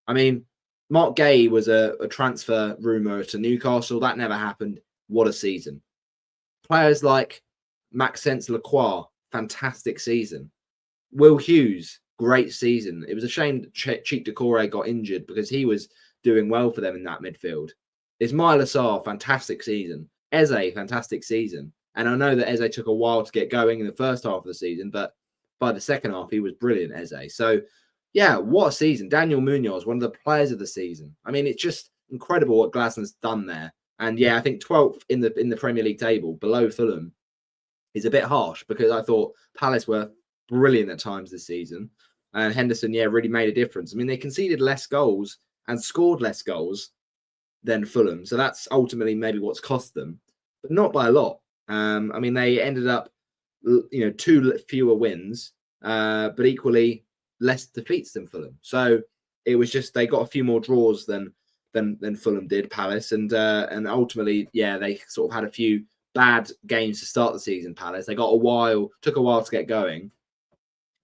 I mean, Mark Gay was a transfer rumour to Newcastle. That never happened. What a season. Players like Maxence Lacroix, fantastic season. Will Hughes, great season. It was a shame that Cheik Doucouré got injured because he was doing well for them in that midfield. Ismaila Sarr, fantastic season. Eze, fantastic season. And I know that Eze took a while to get going in the first half of the season, but by the second half, he was brilliant, Eze. So, yeah, what a season. Daniel Munoz, one of the players of the season. I mean, it's just incredible what Glasner's done there. And yeah, I think 12th in the Premier League table, below Fulham, is a bit harsh because I thought Palace were brilliant at times this season. And Henderson, yeah, really made a difference. I mean, they conceded less goals and scored less goals than Fulham. So that's ultimately maybe what's cost them, but not by a lot. I mean, they ended up, 2 fewer wins, but equally less defeats than Fulham. So it was just they got a few more draws than Fulham did, Palace, and ultimately, yeah, they sort of had a few bad games to start the season. Palace, they took a while to get going,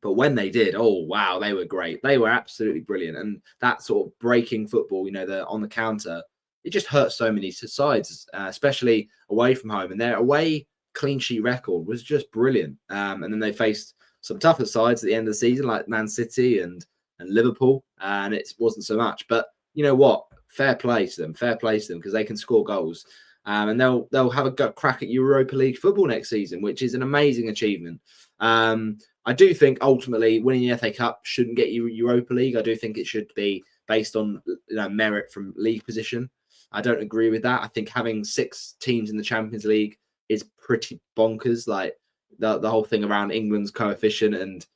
but when they did, oh wow, they were great. They were absolutely brilliant, and that sort of breaking football, the on the counter, it just hurts so many sides, especially away from home. And their away clean sheet record was just brilliant. And then they faced some tougher sides at the end of the season, like Man City and Liverpool, and it wasn't so much. But you know what? Fair play to them because they can score goals. And they'll have a crack at Europa League football next season, which is an amazing achievement. I I do think ultimately winning the FA Cup shouldn't get you Europa League. I do think it should be based on merit from league position. I don't agree with that. I think having 6 teams in the Champions League is pretty bonkers. Like the whole thing around England's coefficient, and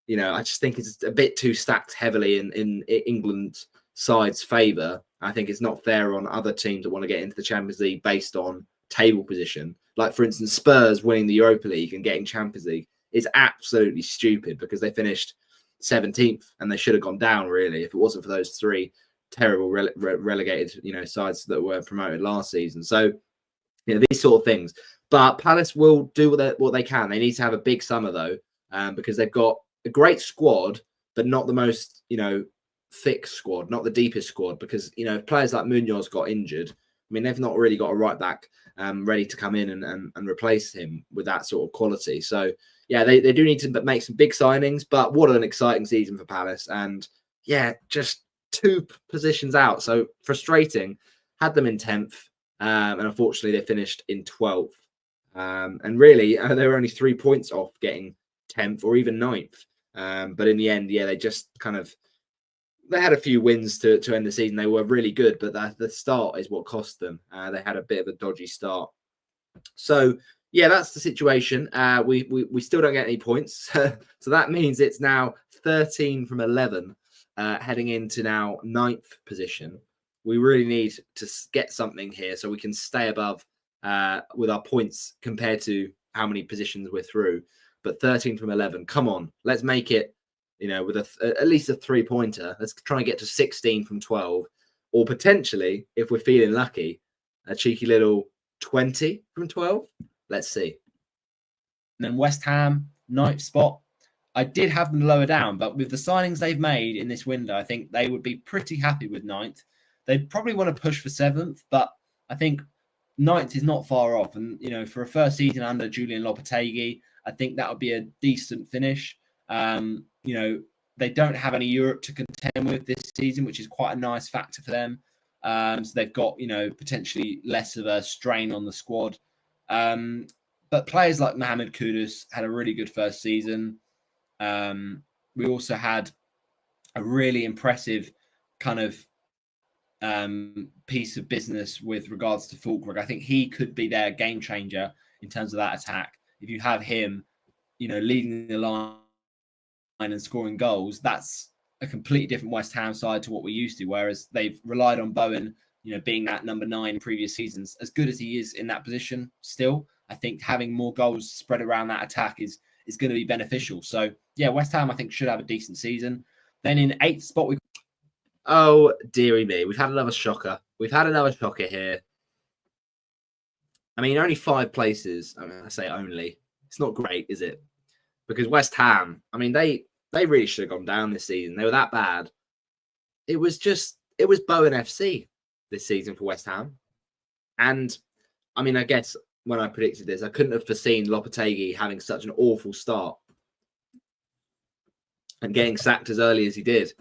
I just think it's a bit too stacked heavily in England's side's favour. I think it's not fair on other teams that want to get into the Champions League based on table position. Like, for instance, Spurs winning the Europa League and getting Champions League is absolutely stupid because they finished 17th and they should have gone down, really, if it wasn't for those 3 terrible relegated sides that were promoted last season. So these sort of things. But Palace will do what they can. They need to have a big summer, though, because they've got a great squad, but not the most thick squad, not the deepest squad, because if players like Munoz got injured, I mean, they've not really got a right back ready to come in and replace him with that sort of quality. So yeah, they do need to make some big signings, but what an exciting season for Palace. And yeah, just 2 positions out, so frustrating. Had them in 10th, and unfortunately they finished in 12th, and really they were only 3 points off getting 10th or even 9th. But in the end, yeah, they just they had a few wins to end the season. They were really good, but the start is what cost them. They had a bit of a dodgy start. So yeah, that's the situation. We still don't get any points. So that means it's now 13 from 11, heading into now 9th position. We really need to get something here so we can stay above with our points compared to how many positions we're through. But 13 from 11, come on, let's make it, with at least a 3-pointer. Let's try and get to 16 from 12, or potentially, if we're feeling lucky, a cheeky little 20 from 12. Let's see. And then West Ham, 9th spot. I did have them lower down, but with the signings they've made in this window, I think they would be pretty happy with 9th. They'd probably want to push for 7th, but I think 9th is not far off. And, for a first season under Julian Lopetegui, I think that would be a decent finish. They don't have any Europe to contend with this season, which is quite a nice factor for them. So they've got, potentially less of a strain on the squad. But players like Mohamed Kudus had a really good first season. We also had a really impressive kind of piece of business with regards to Fulkrug. I think he could be their game changer in terms of that attack. If you have him, leading the line and scoring goals, that's a completely different West Ham side to what we're used to. Whereas they've relied on Bowen, being that number 9 in previous seasons. As good as he is in that position, still, I think having more goals spread around that attack is going to be beneficial. So yeah, West Ham I think should have a decent season. Then in 8th spot, oh dearie me, we've had another shocker. We've had another shocker here. I mean, only 5 places. I say only. It's not great, is it? Because West Ham, I mean, they really should have gone down this season. They were that bad. It was Bowen FC this season for West Ham. And I mean, I guess when I predicted this, I couldn't have foreseen Lopetegui having such an awful start and getting sacked as early as he did.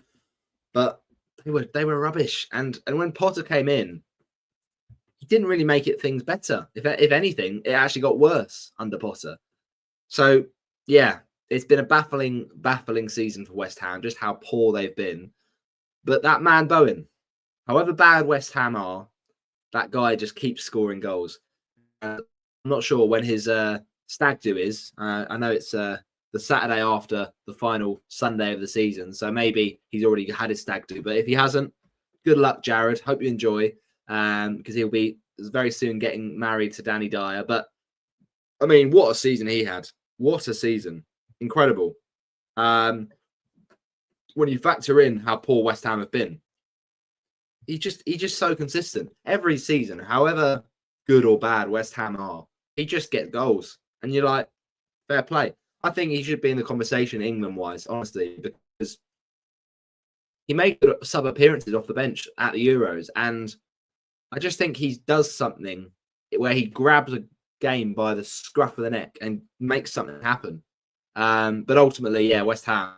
But they were rubbish. And when Potter came in, he didn't really make things better. If anything, it actually got worse under Potter. So yeah, it's been a baffling season for West Ham, just how poor they've been. But that man Bowen, however bad West Ham are, that guy just keeps scoring goals. I'm not sure when his stag do is. I know it's the Saturday after the final Sunday of the season, so maybe he's already had his stag do. But if he hasn't, good luck, Jared. Hope you enjoy, because he'll be very soon getting married to Danny Dyer. But I mean, what a season he had! What a season! Incredible. When you factor in how poor West Ham have been, he's just so consistent every season. However good or bad West Ham are, he just gets goals, and you're like, fair play. I think he should be in the conversation England-wise, honestly, because he made sub appearances off the bench at the Euros, and I just think he does something where he grabs a game by the scruff of the neck and makes something happen. But ultimately, yeah, West Ham,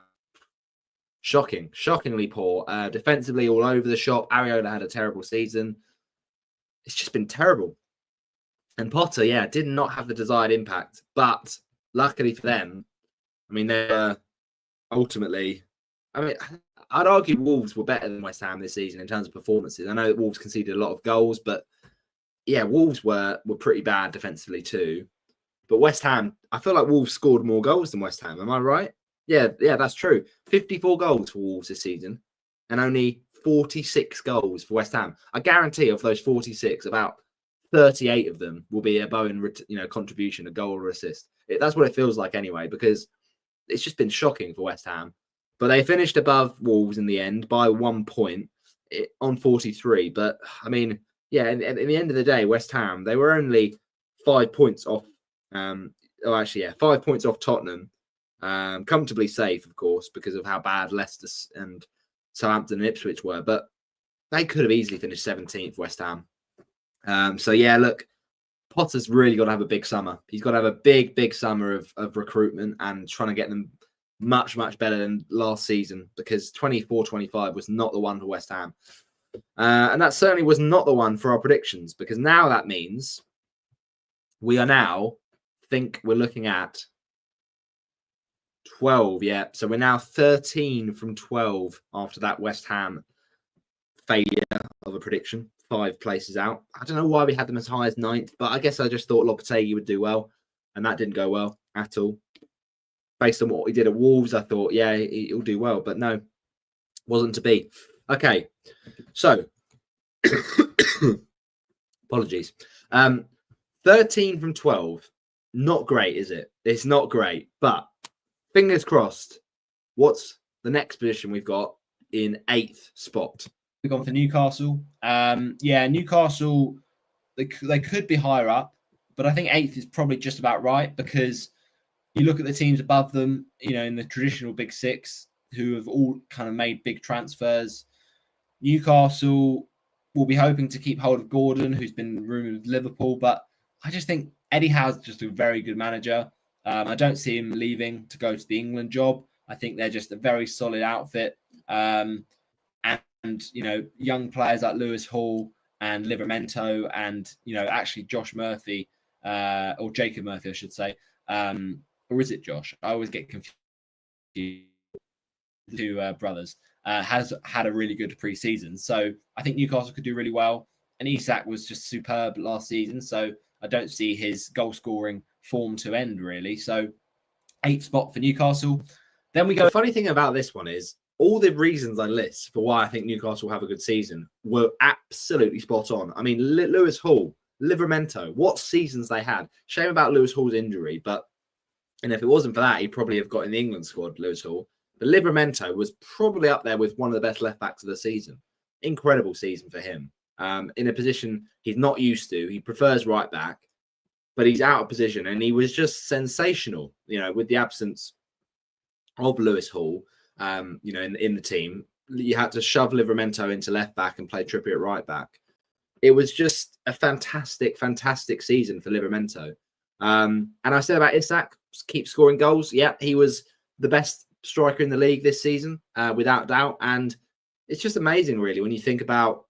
shockingly poor. Defensively, all over the shop. Areola had a terrible season. It's just been terrible. And Potter, yeah, did not have the desired impact. But luckily for them, I mean, they're ultimately, I mean, I'd argue Wolves were better than West Ham this season in terms of performances. I know that Wolves conceded a lot of goals, but yeah, Wolves were pretty bad defensively too. But West Ham, I feel like Wolves scored more goals than West Ham. Am I right? Yeah, that's true. 54 goals for Wolves this season and only 46 goals for West Ham. I guarantee of those 46, about 38 of them will be a Bowen, contribution, a goal or assist. That's what it feels like anyway, because it's just been shocking for West Ham. But they finished above Wolves in the end by 1 point on 43. But I mean, yeah, in the end of the day, West Ham, they were only 5 points off. 5 points off Tottenham. Comfortably safe, of course, because of how bad Leicester and Southampton and Ipswich were. But they could have easily finished 17th, West Ham. So yeah, look, Potter's really got to have a big summer. He's got to have a big summer of recruitment and trying to get them much better than last season, because 24-25 was not the one for West Ham. And that certainly was not the one for our predictions, because now that means we are now, we're looking at 12, yeah. So we're now 13 from 12 after that West Ham failure of a prediction. 5 places out. I don't know why we had them as high as 9th, but I guess I just thought Lopetegui would do well, and that didn't go well at all. Based on what he did at Wolves, I thought, yeah, he'll do well, but no, wasn't to be. Okay, so apologies. 13 from 12, not great, is it? It's not great, but fingers crossed. What's the next position we've got in 8th spot? We've gone for Newcastle. Newcastle, they could be higher up, but I think 8th is probably just about right, because you look at the teams above them, in the traditional Big Six, who have all kind of made big transfers. Newcastle will be hoping to keep hold of Gordon, who's been rumoured with Liverpool, but I just think Eddie Howe's just a very good manager. I don't see him leaving to go to the England job. I think they're just a very solid outfit. And young players like Lewis Hall and Livramento and, actually Josh Murphy, or Jacob Murphy, I should say. Or is it Josh? I always get confused. Two brothers, has had a really good pre-season. So I think Newcastle could do really well. And Isak was just superb last season. So I don't see his goal-scoring form to end, really. So 8th spot for Newcastle. Then we go. The funny thing about this one is all the reasons I list for why I think Newcastle will have a good season were absolutely spot on. I mean, Lewis Hall, Livramento, what seasons they had. Shame about Lewis Hall's injury, but if it wasn't for that, he'd probably have got in the England squad, Lewis Hall. But Livramento was probably up there with one of the best left backs of the season. Incredible season for him. In a position he's not used to. He prefers right back, but he's out of position, and he was just sensational. With the absence of Lewis Hall, in the team, you had to shove Livramento into left back and play Trippier at right back. It was just a fantastic season for Livramento. And I said about Isak, keep scoring goals. Yeah, he was the best striker in the league this season, without doubt. And it's just amazing, really, when you think about.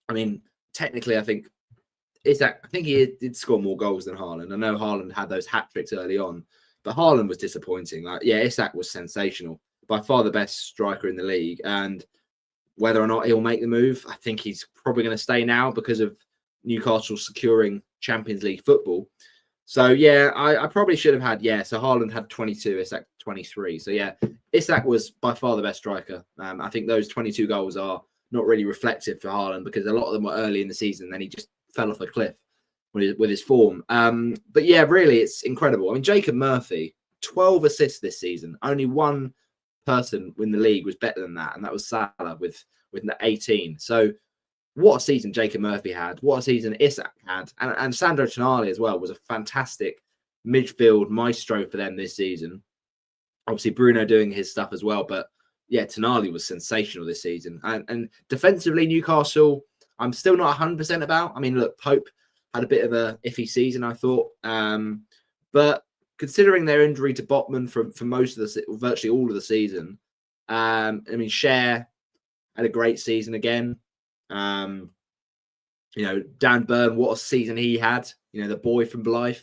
I mean, technically, I think Isak. I think he did score more goals than Haaland. I know Haaland had those hat tricks early on, but Haaland was disappointing. Isak was sensational, by far the best striker in the league. And whether or not he'll make the move, I think he's probably going to stay now because of Newcastle securing Champions League football. So, yeah, I probably should have had, so Haaland had 22, Isak 23. So, yeah, Isak was by far the best striker. I think those 22 goals are not really reflective for Haaland, because a lot of them were early in the season. Then he just fell off a cliff with his form. But, yeah, really, it's incredible. I mean, Jacob Murphy, 12 assists this season. Only one person in the league was better than that, and that was Salah with 18. So, what a season Jacob Murphy had. What a season Isak had. And Sandro Tonali as well was a fantastic midfield maestro for them this season. Obviously, Bruno doing his stuff as well. But, yeah, Tonali was sensational this season. And defensively, Newcastle, I'm still not 100% about. I mean, look, Pope had a bit of a iffy season, I thought. But considering their injury to Botman for most of virtually all of the season, I mean, Cher had a great season again. Dan Burn, what a season he had. The boy from Blythe,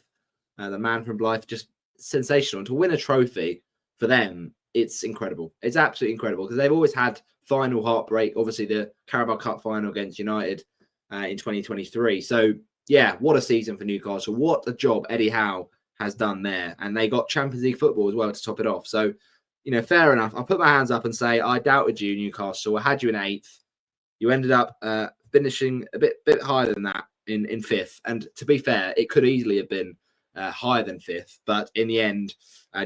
the man from Blythe, just sensational. And to win a trophy for them, it's incredible. It's absolutely incredible because they've always had final heartbreak. Obviously, the Carabao Cup final against United in 2023. So, yeah, what a season for Newcastle. What a job Eddie Howe has done there. And they got Champions League football as well to top it off. So, fair enough. I'll put my hands up and say I doubted you, Newcastle. I had you in 8th. You ended up finishing a bit higher than that in 5th. And to be fair, it could easily have been higher than 5th. But in the end,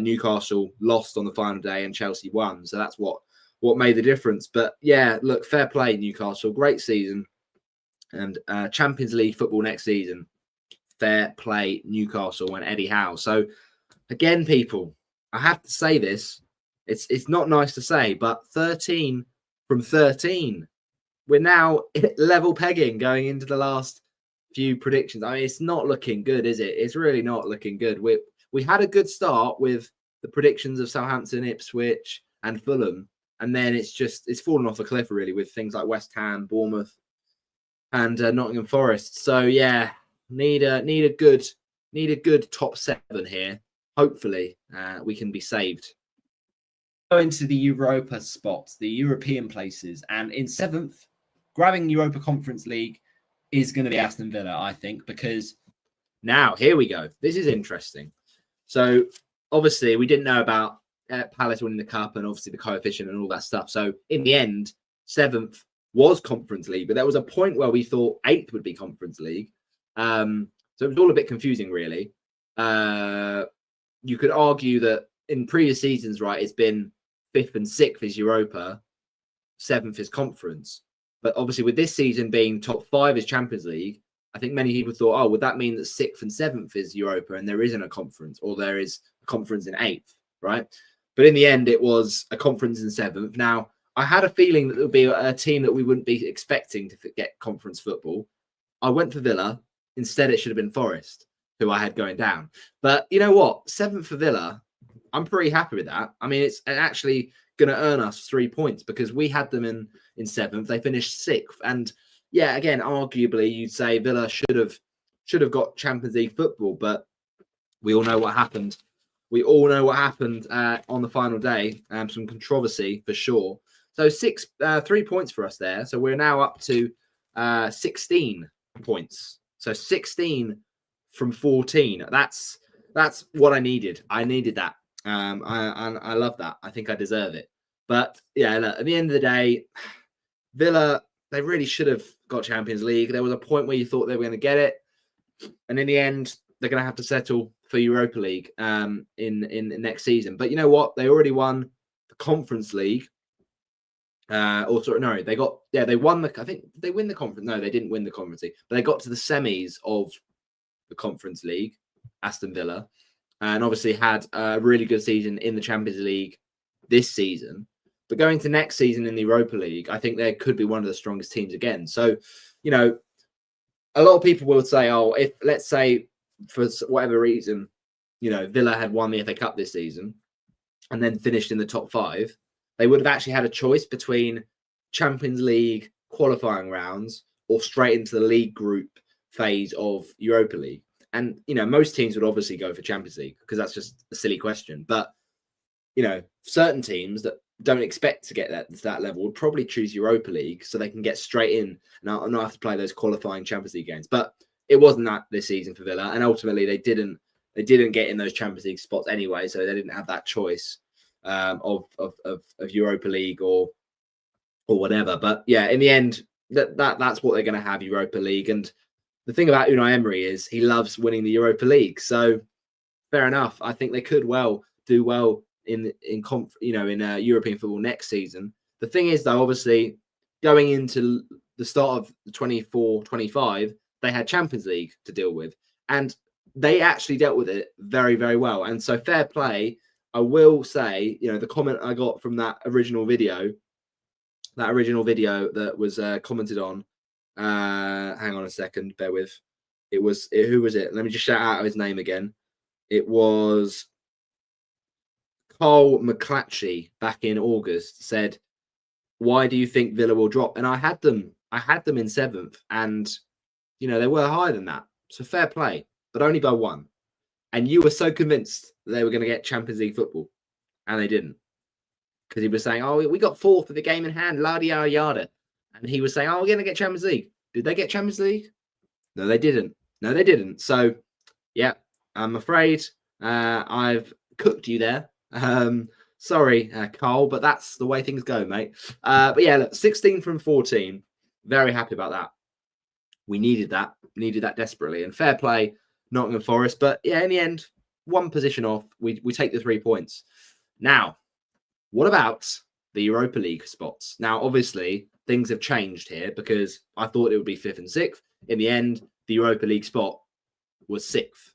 Newcastle lost on the final day and Chelsea won. So that's what made the difference. But yeah, look, fair play, Newcastle. Great season. And Champions League football next season. Fair play, Newcastle and Eddie Howe. So again, people, I have to say this. It's not nice to say, but 13 from 13. We're now level pegging going into the last few predictions. I mean, it's not looking good, is it? It's really not looking good. We had a good start with the predictions of Southampton, Ipswich, and Fulham, and then it's fallen off a cliff really with things like West Ham, Bournemouth, and Nottingham Forest. So yeah, need a good top 7 here. Hopefully, we can be saved. Into the Europa spots, the European places, and in 7th, grabbing Europa Conference League is going to be Aston Villa, I think, because now here we go. This is interesting. So obviously we didn't know about Palace winning the cup and obviously the coefficient and all that stuff. So in the end, 7th was Conference League, but there was a point where we thought 8th would be Conference League. So it was all a bit confusing, really. You could argue that in previous seasons, right, it's been 5th and 6th is Europa, 7th is Conference. But obviously with this season being top 5 is Champions League, I think many people thought, oh, would that mean that 6th and 7th is Europa and there isn't a conference, or there is a conference in 8th, right? But in the end, it was a conference in 7th. Now, I had a feeling that there would be a team that we wouldn't be expecting to get conference football. I went for Villa. Instead, it should have been Forest, who I had going down. But you know what? 7th for Villa, I'm pretty happy with that. I mean, it's actually going to earn us 3 points because we had them in 7th. They finished 6th. And yeah, again, arguably, you'd say Villa should have got Champions League football, but we all know what happened. We all know what happened on the final day. Some controversy for sure. So 3 points for us there. So we're now up to 16 points. So 16 from 14. That's what I needed. I needed that. I love that. I think I deserve it. But yeah, look, at the end of the day, Villa, they really should have got Champions League. There was a point where you thought they were going to get it, and in the end, they're going to have to settle for Europa League in next season. But you know what? They already won the Conference League. They won the. I think they win the conference. No, they didn't win the Conference League, but they got to the semis of the Conference League. Aston Villa, and obviously had a really good season in the Champions League this season. But going to next season in the Europa League, I think they could be one of the strongest teams again. So, a lot of people will say, oh, if let's say for whatever reason, Villa had won the FA Cup this season and then finished in the top 5, they would have actually had a choice between Champions League qualifying rounds or straight into the league group phase of Europa League. And, most teams would obviously go for Champions League because that's just a silly question. But, certain teams that don't expect to get to that level would probably choose Europa League so they can get straight in and not have to play those qualifying Champions League games. But it wasn't that this season for Villa, and ultimately they didn't get in those Champions League spots anyway, so they didn't have that choice of Europa League or whatever. But yeah, in the end, that's what they're going to have, Europa League. And the thing about Unai Emery is he loves winning the Europa League, so fair enough. I think they could do well in European football next season. The thing is, though, obviously going into the start of 24-25, they had Champions League to deal with, and they actually dealt with it very, very well. And so fair play. I will say, the comment I got from that original video that was commented on. Hang on a second, bear with. Who was it? Let me just shout out his name again. It was Carl McClatchy back in August said, why do you think Villa will drop? And I had them in 7th, and they were higher than that. So fair play, but only by 1. And you were so convinced that they were going to get Champions League football, and they didn't. Because he was saying, oh, we got fourth with the game in hand, yada, yada, yada. And he was saying, oh, we're going to get Champions League. Did they get Champions League? No, they didn't. No, they didn't. So, yeah, I'm afraid I've cooked you there. Sorry, Carl, but that's the way things go, mate. But yeah, look, 16 from 14. Very happy about that. We needed that. Needed that desperately. And fair play, Nottingham Forest. But yeah, in the end, one position off. We take the 3 points. Now, what about the Europa League spots? Now, obviously, things have changed here because I thought it would be 5th and 6th. In the end, the Europa League spot was 6th.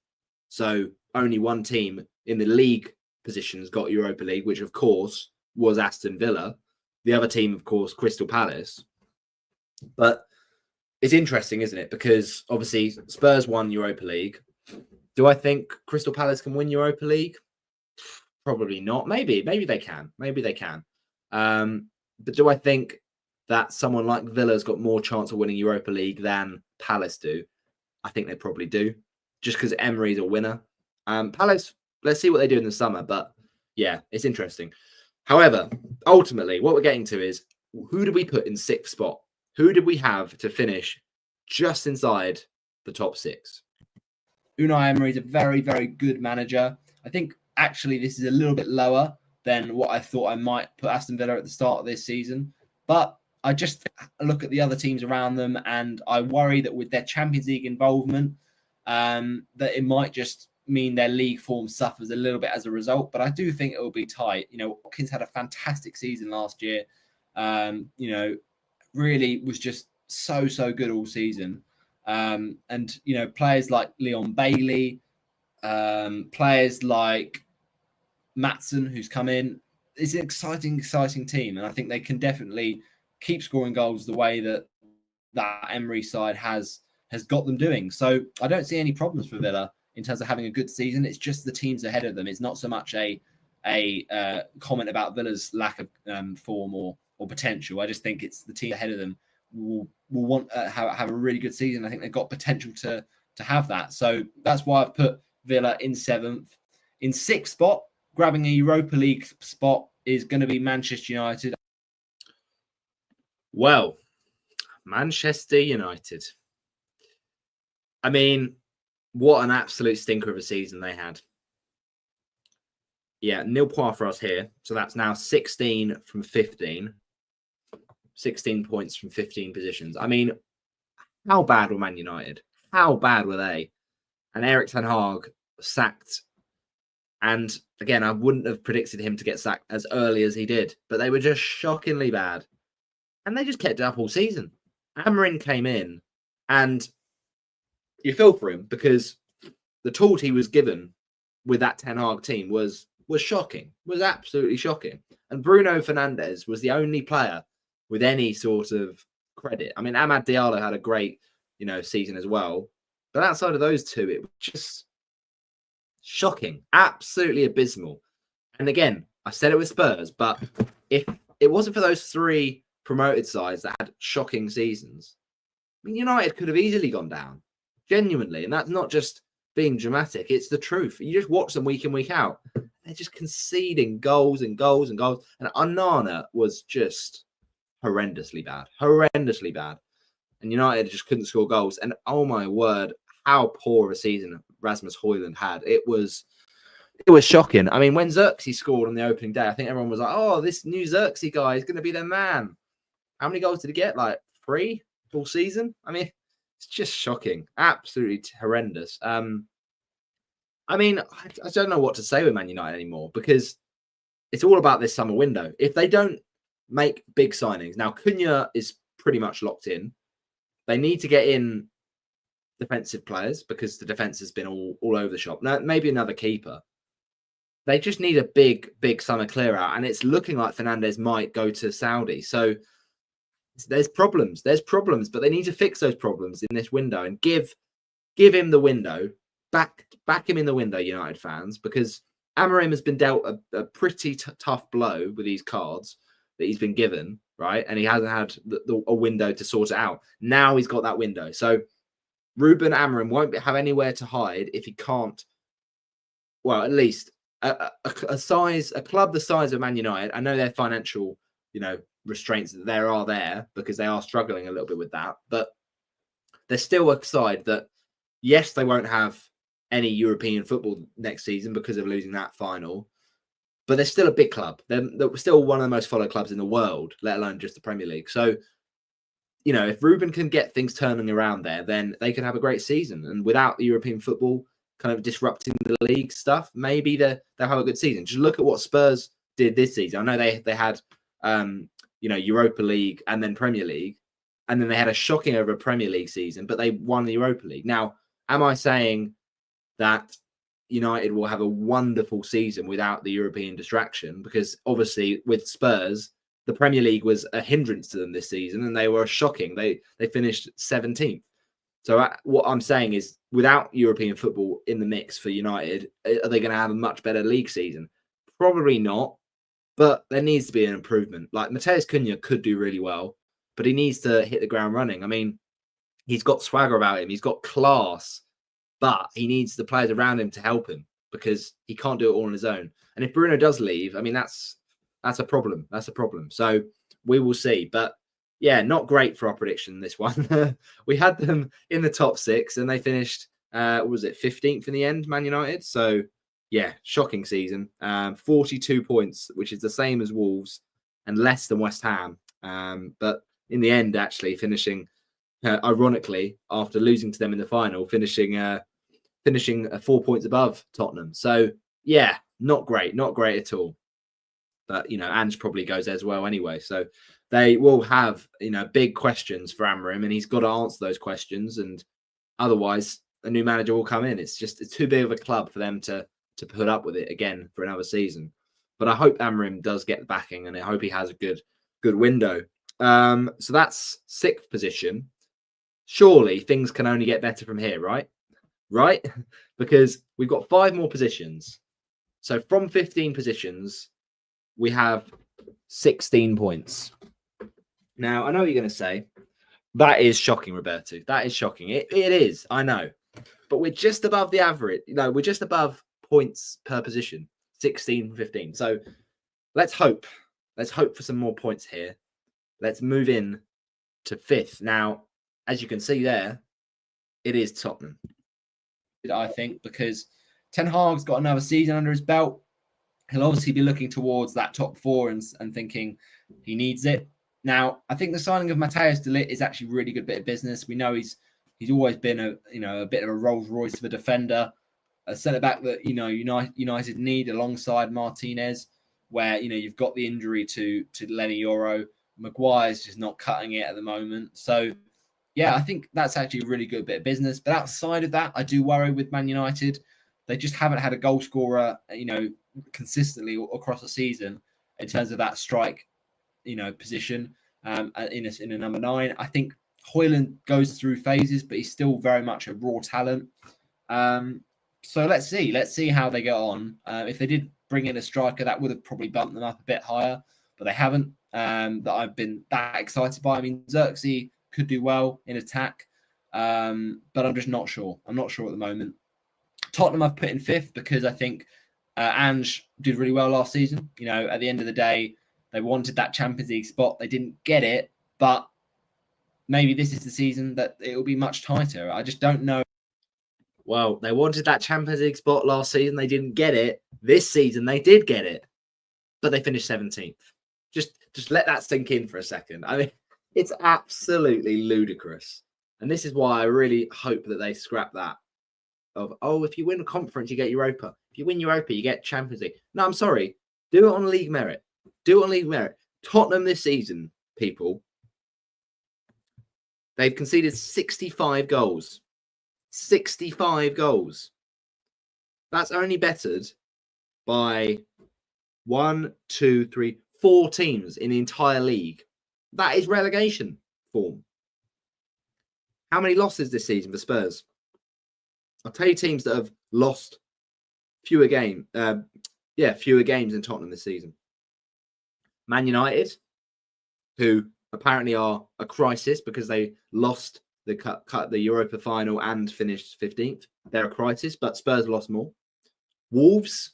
So only one team in the league positions got Europa League, which, of course, was Aston Villa. The other team, of course, Crystal Palace. But it's interesting, isn't it? Because, obviously, Spurs won Europa League. Do I think Crystal Palace can win Europa League? Probably not. Maybe they can. But do I think that someone like Villa's got more chance of winning Europa League than Palace do? I think they probably do, just because Emery's a winner. Palace, let's see what they do in the summer. But yeah, it's interesting. However, ultimately, what we're getting to is, who did we put in 6th spot? Who did we have to finish just inside the top 6? Unai Emery is a very, very good manager. I think actually this is a little bit lower than what I thought I might put Aston Villa at the start of this season. But I just look at the other teams around them and I worry that with their Champions League involvement, that it might just mean their league form suffers a little bit as a result. But I do think it will be tight. You know, Watkins had a fantastic season last year. You know, really was just so good all season. And, you know, players like Leon Bailey, players like Maatsen, who's come in, it's an exciting team. And I think they can definitely keep scoring goals the way that Emery side has got them doing. So I don't see any problems for Villa in terms of having a good season. It's just the teams ahead of them. It's not so much a comment about Villa's lack of form or potential. I just think it's the team ahead of them will want have a really good season. I think they've got potential to have that. So that's why I've put Villa in 7th. In 6th spot, grabbing a Europa League spot, is going to be Manchester United. Well, Manchester United. I mean, what an absolute stinker of a season they had. Yeah, nil points for us here. So that's now 16 from 15. 16 points from 15 positions. I mean, how bad were Man United? How bad were they? And Erik ten Hag sacked. And again, I wouldn't have predicted him to get sacked as early as he did. But they were just shockingly bad. And they just kept it up all season. Amorim came in and you feel for him because the tools he was given with that Ten Hag team was shocking, was absolutely shocking. And Bruno Fernandes was the only player with any sort of credit. I mean, Amad Diallo had a great, season as well. But outside of those two, it was just shocking, absolutely abysmal. And again, I said it with Spurs, but if it wasn't for those 3 promoted sides that had shocking seasons, I mean, United could have easily gone down, genuinely. And that's not just being dramatic. It's the truth. You just watch them week in, week out. They're just conceding goals and goals and goals. And Onana was just horrendously bad. And United just couldn't score goals. And oh my word, how poor a season Rasmus Højlund had. It was shocking. I mean, when Xerxes scored on the opening day, I think everyone was like, oh, this new Xerxes guy is going to be their man. How many goals did he get? Like 3 full season? I mean, it's just shocking. Absolutely horrendous. I mean, I don't know what to say with Man United anymore because it's all about this summer window. If they don't make big signings, now Cunha is pretty much locked in. They need to get in defensive players because the defense has been all over the shop. Now, maybe another keeper. They just need a big summer clear out, and it's looking like Fernandes might go to Saudi. So there's problems, but they need to fix those problems in this window and give him the window, back him in the window, United fans, because Amorim has been dealt a pretty tough blow with these cards that he's been given, right? And he hasn't had a window to sort it out. Now he's got that window. So Ruben Amorim won't have anywhere to hide if he can't well, at least a club the size of Man United. I know their financial, restraints that there are there because they are struggling a little bit with that, but they're still a side that, yes, they won't have any European football next season because of losing that final, but they're still a big club. They're still one of the most followed clubs in the world, let alone just the Premier League. So, if Ruben can get things turning around there, then they could have a great season. And without the European football kind of disrupting the league stuff, maybe they'll have a good season. Just look at what Spurs did this season. I know they had, Europa League and then Premier League, and then they had a shocking over Premier League season, but they won the Europa League. Now, am I saying that United will have a wonderful season without the European distraction? Because obviously with Spurs, the Premier League was a hindrance to them this season, and they were shocking. They finished 17th. So what I'm saying is, without European football in the mix for United, are they going to have a much better league season? Probably not, but there needs to be an improvement. Like Matheus Cunha could do really well, but he needs to hit the ground running. I mean, he's got swagger about him. He's got class, but he needs the players around him to help him because he can't do it all on his own. And if Bruno does leave, I mean, that's a problem. That's a problem. So we will see. But yeah, not great for our prediction, this one. We had them in the top 6 and they finished, was it 15th in the end, Man United? So yeah, shocking season. 42 points, which is the same as Wolves and less than West Ham. But in the end, actually finishing, ironically, after losing to them in the final, finishing 4 points above Tottenham. So yeah, not great at all. But Ange probably goes as well anyway. So they will have big questions for Amorim, and he's got to answer those questions. And otherwise, a new manager will come in. It's too big of a club for them to put up with it again for another season. But I hope Amorim does get the backing, and I hope he has a good window. So that's 6th position. Surely things can only get better from here, right? Right? Because we've got 5 more positions. So from 15 positions, we have 16 points. Now, I know what you're going to say. That is shocking, Roberto. That is shocking. It is, I know. But we're just above the average. We're just above points per position, 16, 15. So let's hope. Let's hope for some more points here. Let's move in to 5th. Now, as you can see there, it is Tottenham. I think because Ten Hag's got another season under his belt. He'll obviously be looking towards that top 4 and thinking he needs it. Now, I think the signing of Matheus de Ligt is actually a really good bit of business. We know he's always been a bit of a Rolls Royce of a defender, a centre back that United need alongside Martinez, where you've got the injury to Lenny Yoro. Maguire's just not cutting it at the moment. So yeah, I think that's actually a really good bit of business. But outside of that, I do worry with Man United. They just haven't had a goal scorer, consistently across the season in terms of that strike, position in a number 9. I think Højlund goes through phases, but he's still very much a raw talent. So let's see how they go on. If they did bring in a striker, that would have probably bumped them up a bit higher, but they haven't. That I've been that excited by. I mean, Xerxes could do well in attack, but I'm just not sure. I'm not sure at the moment. Tottenham I've put in 5th because I think Ange did really well last season. At the end of the day, they wanted that Champions League spot. They didn't get it, but maybe this is the season that it will be much tighter. I just don't know. Well, they wanted that Champions League spot last season. They didn't get it. This season, they did get it, but they finished 17th. Just let that sink in for a second. I mean, it's absolutely ludicrous. And this is why I really hope that they scrap that of, if you win a conference, you get Europa. If you win Europa, you get Champions League. No, I'm sorry. Do it on league merit. Do it on league merit. Tottenham this season, people, they've conceded 65 goals. 65 goals. That's only bettered by 1, 2, 3, 4 teams in the entire league. That is relegation form. How many losses this season for Spurs? I'll tell you teams that have lost fewer games than Tottenham this season. Man United, who apparently are a crisis because they lost the Europa final and finished 15th. They're a crisis, but Spurs lost more. Wolves,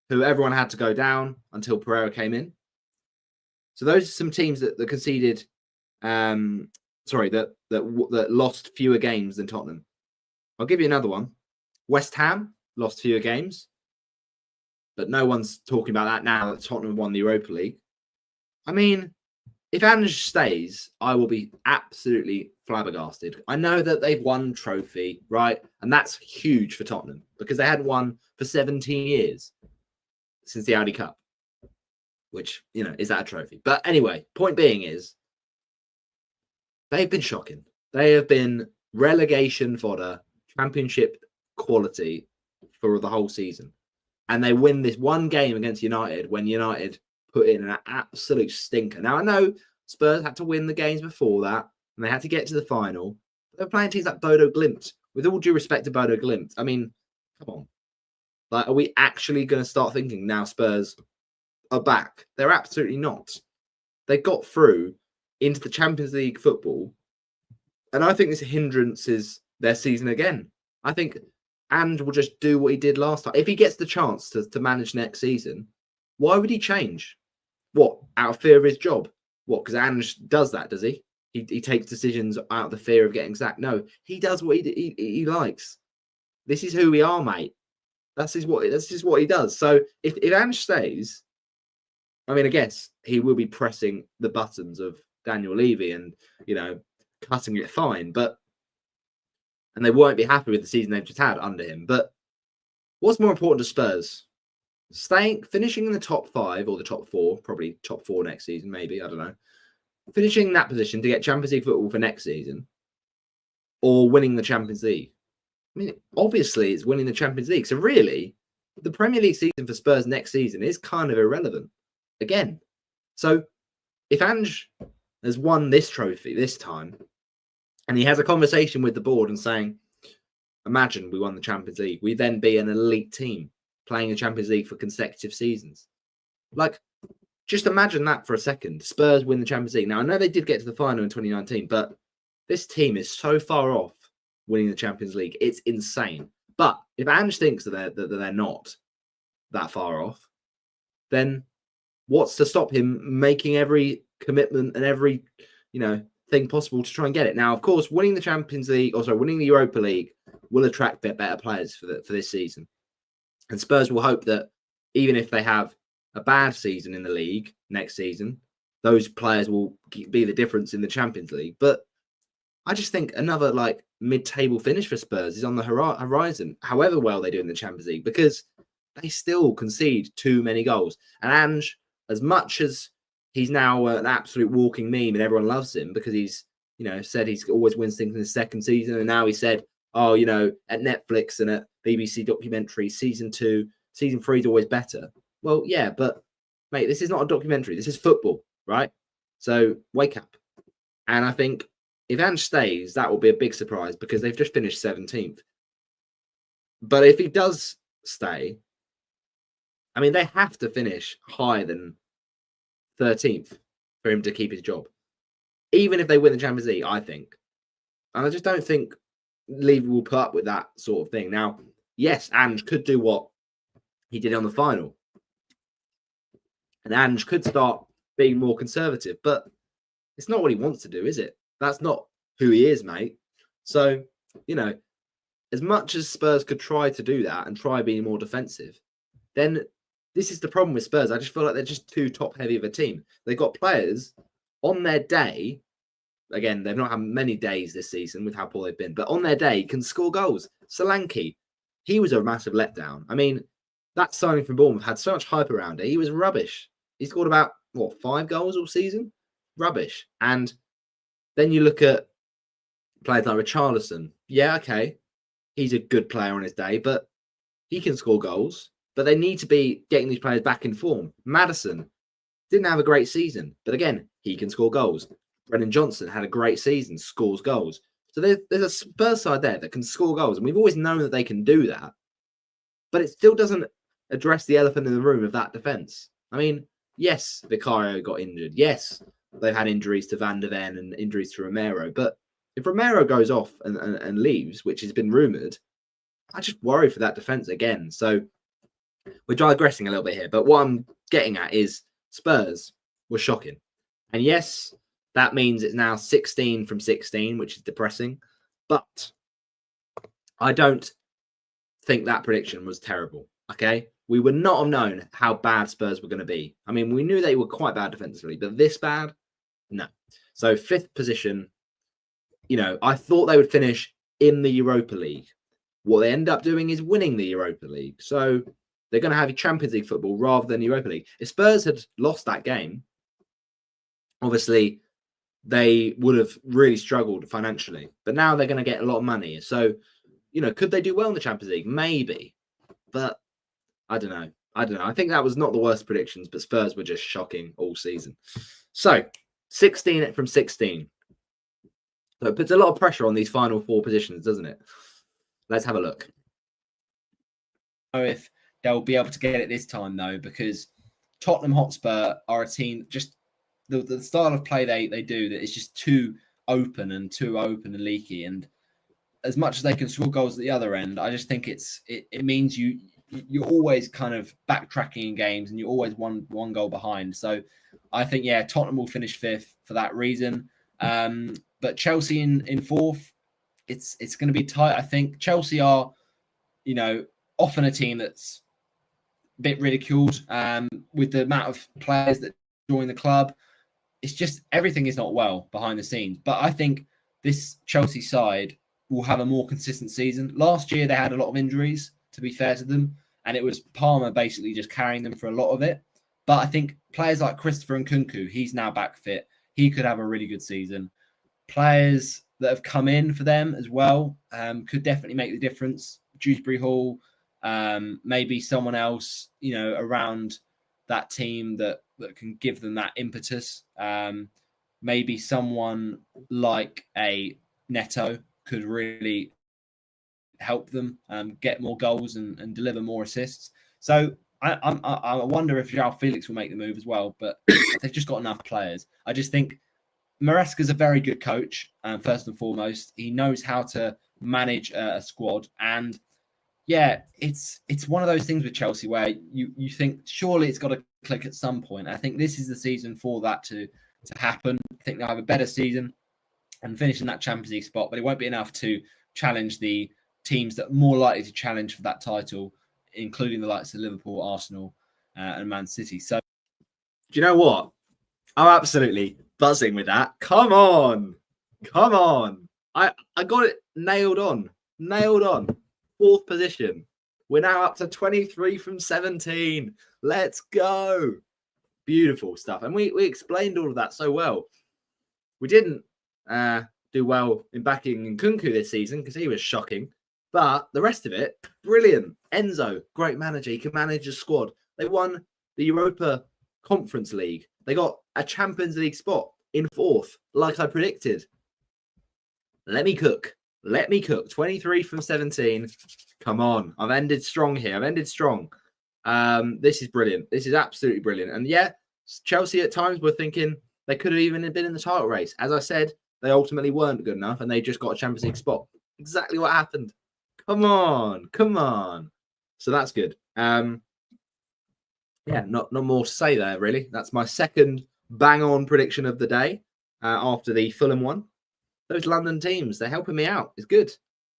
who everyone had to go down until Pereira came in. So those are some teams that conceded, that lost fewer games than Tottenham. I'll give you another one. West Ham lost fewer games, but no one's talking about that now that Tottenham won the Europa League. I mean, if Ange stays, I will be absolutely flabbergasted. I know that they've won trophy, right? And that's huge for Tottenham because they hadn't won for 17 years since the Audi Cup, which, is that a trophy? But anyway, point being is they've been shocking. They have been relegation fodder, championship quality for the whole season. And they win this one game against United when United put in an absolute stinker. Now, I know Spurs had to win the games before that, and they had to get to the final. They're playing teams like Bodo Glimt. With all due respect to Bodo Glimt, I mean, come on. Like, are we actually going to start thinking now Spurs are back? They're absolutely not. They got through into the Champions League football, and I think this hindrances their season again. I think Ange will just do what he did last time. If he gets the chance to manage next season, why would he change? What, out of fear of his job? What, because Ange does that, does he? He takes decisions out of the fear of getting sacked. No, he does what he likes. This is who we are, mate. That's just what he does. So if Ange stays, I mean, I guess he will be pressing the buttons of Daniel Levy and, cutting it fine. And they won't be happy with the season they've just had under him. But what's more important to Spurs? Finishing in the top 5 or the top 4, probably top 4 next season, maybe, I don't know. Finishing in that position to get Champions League football for next season, or winning the Champions League. I mean, obviously, it's winning the Champions League. So really, the Premier League season for Spurs next season is kind of irrelevant again. So if Ange has won this trophy this time, and he has a conversation with the board and saying, imagine we won the Champions League, we'd then be an elite team playing the Champions League for consecutive seasons. Like, just imagine that for a second. Spurs win the Champions League. Now, I know they did get to the final in 2019, but this team is so far off winning the Champions League. It's insane. But if Ange thinks that they're not that far off, then what's to stop him making every commitment and every, thing possible to try and get it? Now, of course, winning the Champions League, winning the Europa League will attract better players for this season. And Spurs will hope that even if they have a bad season in the league next season, those players will be the difference in the Champions League. But I just think another mid-table finish for Spurs is on the horizon, however well they do in the Champions League, because they still concede too many goals. And Ange, as much as he's now an absolute walking meme and everyone loves him because he's, said he's always wins things in his second season. And now he said, at Netflix and at BBC documentary, season 3 is always better. Well, yeah, but mate, this is not a documentary. This is football, right? So wake up. And I think if Ange stays, that will be a big surprise because they've just finished 17th. But if he does stay, I mean, they have to finish higher than 13th for him to keep his job. Even if they win the Champions League, I think. And I just don't think Levy will put up with that sort of thing. Now, yes, Ange could do what he did on the final. And Ange could start being more conservative, but it's not what he wants to do, is it? That's not who he is, mate. So, as much as Spurs could try to do that and try being more defensive, then this is the problem with Spurs. I just feel like they're just too top-heavy of a team. They've got players on their day. Again, they've not had many days this season with how poor they've been, but on their day can score goals. Solanke, he was a massive letdown. I mean, that signing from Bournemouth had so much hype around it. He was rubbish. He scored about, 5 goals all season? Rubbish. And then you look at players like Richarlison. Yeah, okay. He's a good player on his day, but he can score goals. But they need to be getting these players back in form. Maddison didn't have a great season, but again, he can score goals. Brennan Johnson had a great season, scores goals. So there's a Spurs side there that can score goals, and we've always known that they can do that. But it still doesn't address the elephant in the room of that defence. I mean, yes, Vicario got injured. Yes, they've had injuries to Van der Ven and injuries to Romero. But if Romero goes off and leaves, which has been rumoured, I just worry for that defence again. So we're digressing a little bit here, but what I'm getting at is Spurs were shocking. And yes, that means it's now 16 from 16, which is depressing. But I don't think that prediction was terrible. Okay. We would not have known how bad Spurs were going to be. I mean, we knew they were quite bad defensively, but this bad? No. So 5th position, I thought they would finish in the Europa League. What they end up doing is winning the Europa League. So they're going to have Champions League football rather than Europa League. If Spurs had lost that game, obviously they would have really struggled financially. But now they're going to get a lot of money. So, could they do well in the Champions League? Maybe. But I don't know. I think that was not the worst predictions, but Spurs were just shocking all season. So 16 from 16. So it puts a lot of pressure on these final 4 positions, doesn't it? Let's have a look. If they'll be able to get it this time, though, because Tottenham Hotspur are a team, just the style of play they do, that is just too open and leaky. And as much as they can score goals at the other end, I just think it means you're always kind of backtracking in games and you're always one goal behind. So I think, Tottenham will finish 5th for that reason. But Chelsea in 4th, it's going to be tight. I think Chelsea are, often a team that's a bit ridiculed with the amount of players that join the club. It's just everything is not well behind the scenes. But I think this Chelsea side will have a more consistent season. Last year, they had a lot of injuries, to be fair to them, and it was Palmer basically just carrying them for a lot of it. But I think players like Christopher Nkunku, he's now back fit. He could have a really good season. Players that have come in for them as well could definitely make the difference. Dewsbury Hall, maybe someone else, around that team that can give them that impetus. Maybe someone like a Neto could really help them get more goals and deliver more assists. So I wonder if João Felix will make the move as well, but they've just got enough players. I just think Maresca's a very good coach, first and foremost. He knows how to manage a squad. And it's one of those things with Chelsea where you think surely it's got to click at some point. I think this is the season for that to happen. I think they'll have a better season and finish in that Champions League spot, but it won't be enough to challenge the teams that are more likely to challenge for that title, including the likes of Liverpool, Arsenal, and Man City. So, do you know what? I'm absolutely buzzing with that. Come on. I got it nailed on. 4th position. We're now up to 23 from 17. Let's go. Beautiful stuff. And we explained all of that so well. We didn't do well in backing Nkunku this season because he was shocking. But the rest of it, brilliant. Enzo, great manager. He can manage a squad. They won the Europa Conference League. They got a Champions League spot in 4th, like I predicted. Let me cook. 23 from 17. Come on. I've ended strong here. This is brilliant. This is absolutely brilliant. And Chelsea at times were thinking they could have even been in the title race. As I said, they ultimately weren't good enough and they just got a Champions League spot. Exactly what happened. Come on. So that's good. Not more to say there, really. That's my second bang-on prediction of the day after the Fulham one. Those London teams, they're helping me out. It's good.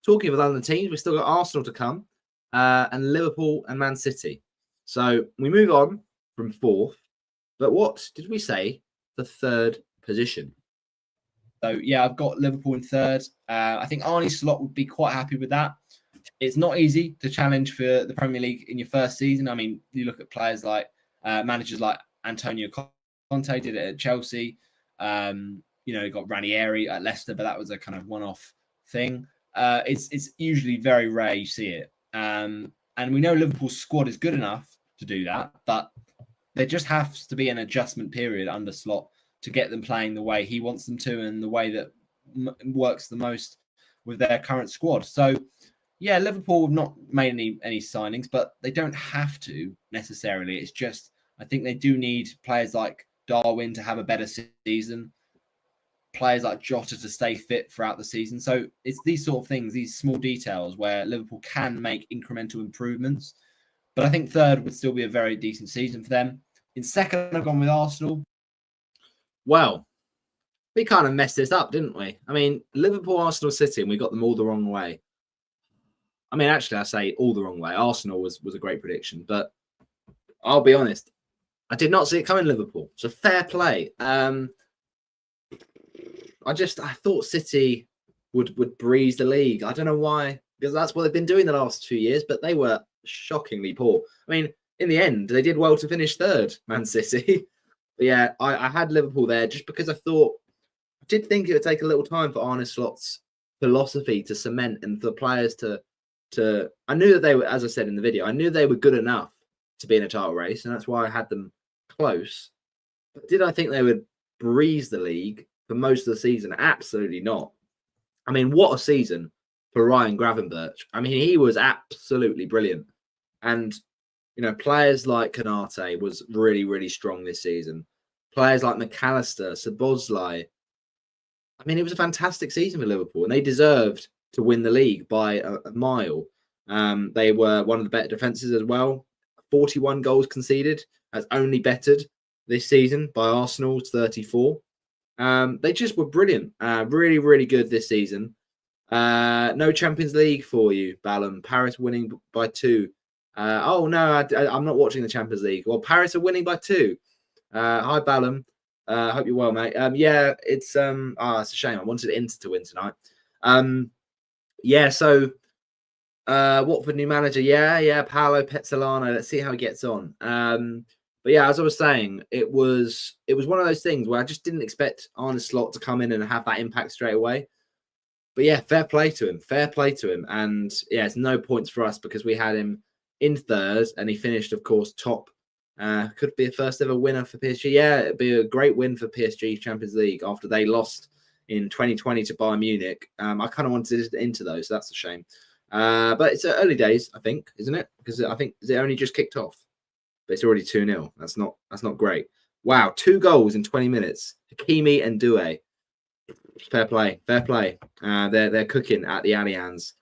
Talking of London teams, we've still got Arsenal to come and Liverpool and Man City. So we move on from 4th. But what did we say the 3rd position? So, I've got Liverpool in 3rd. I think Arne Slot would be quite happy with that. It's not easy to challenge for the Premier League in your first season. I mean, you look at players like managers like Antonio Conte did it at Chelsea. You got Ranieri at Leicester, but that was a kind of one-off thing. It's usually very rare you see it. And we know Liverpool's squad is good enough to do that, but there just has to be an adjustment period under Slot to get them playing the way he wants them to and the way that works the most with their current squad. So, Liverpool have not made any signings, but they don't have to necessarily. It's just, I think they do need players like Darwin to have a better season, players like Jota to stay fit throughout the season. So it's these sort of things, these small details where Liverpool can make incremental improvements. but I think third would still be a very decent season for them. In second, I've gone with Arsenal. Well, we kind of messed this up, didn't we? I mean, Liverpool, Arsenal, City, and we got them all the wrong way. I mean, actually, I say all the wrong way. Arsenal was a great prediction, but I'll be honest, I did not see it coming. Liverpool, so fair play. I thought City would breeze the league. I don't know why, because that's what they've been doing the last 2 years, but they were shockingly poor. I mean, in the end, they did well to finish third, Man City. But yeah, I had Liverpool there just because I did think it would take a little time for Arne Slot's philosophy to cement and for the players to I knew that they were, as I said in the video, I knew they were good enough to be in a title race, and that's why I had them close. But did I think they would breeze the league for most of the season? Absolutely not. I mean, what a season for Ryan Gravenberch. I mean, he was absolutely brilliant. And, you know, players like Konate was really, really strong this season. Players like McAllister, Szoboszlai. I mean, it was a fantastic season for Liverpool, and they deserved to win the league by a mile. They were one of the better defences as well. 41 goals conceded. That's only bettered this season by Arsenal's 34. They just were brilliant. Really, really good this season. No Champions League for you, Ballum. Paris winning by 2. Oh, no, I'm not watching the Champions League. Well, Paris are winning by 2. Hi, Ballum. Hope you're well, mate. Yeah, it's a shame. I wanted Inter to win tonight. Yeah, so Watford new manager. Yeah, Paolo Pezzolano. Let's see how he gets on. But yeah, as I was saying, it was one of those things where I just didn't expect Arne Slot to come in and have that impact straight away. But yeah, fair play to him. Fair play to him. And yeah, it's no points for us because we had him in third and he finished, of course, top. Could be a first ever winner for PSG. Yeah, it'd be a great win for PSG Champions League after they lost in 2020 to Bayern Munich. I kind of wanted it into those, so that's a shame. But it's early days, I think, isn't it? Because I think it only just kicked off. But it's already 2-0. That's not great. Wow, 2 goals in 20 minutes. Hakimi and Doué. Fair play. They're cooking at the Allianz.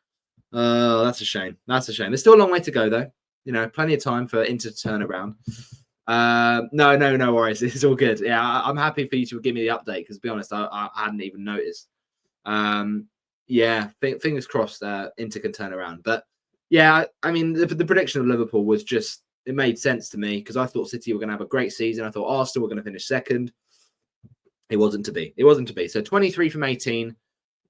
Oh, that's a shame. There's still a long way to go, though. You know, plenty of time for Inter to turn around. No worries. It's all good. Yeah, I'm happy for you to give me the update because, to be honest, I hadn't even noticed. Yeah, fingers crossed Inter can turn around. But yeah, I mean, the prediction of Liverpool was just, it made sense to me because I thought City were going to have a great season. I thought Arsenal were going to finish second. It wasn't to be. So 23 from 18.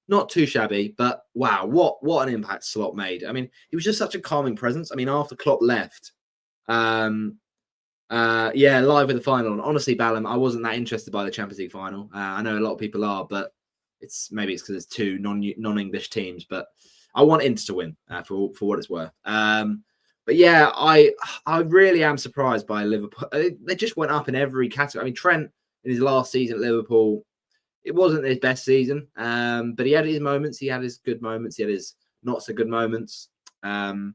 Not too shabby, but wow, what an impact Slot made. I mean, he was just such a calming presence. I mean, after Klopp left, live with the final. And honestly, Ballum, I wasn't that interested by the Champions League final. I know a lot of people are, but it's because it's 2 non-English teams. But I want Inter to win for what it's worth. But yeah, I really am surprised by Liverpool. They just went up in every category. I mean, Trent in his last season at Liverpool, it wasn't his best season, but he had his moments. He had his good moments. He had his not so good moments. But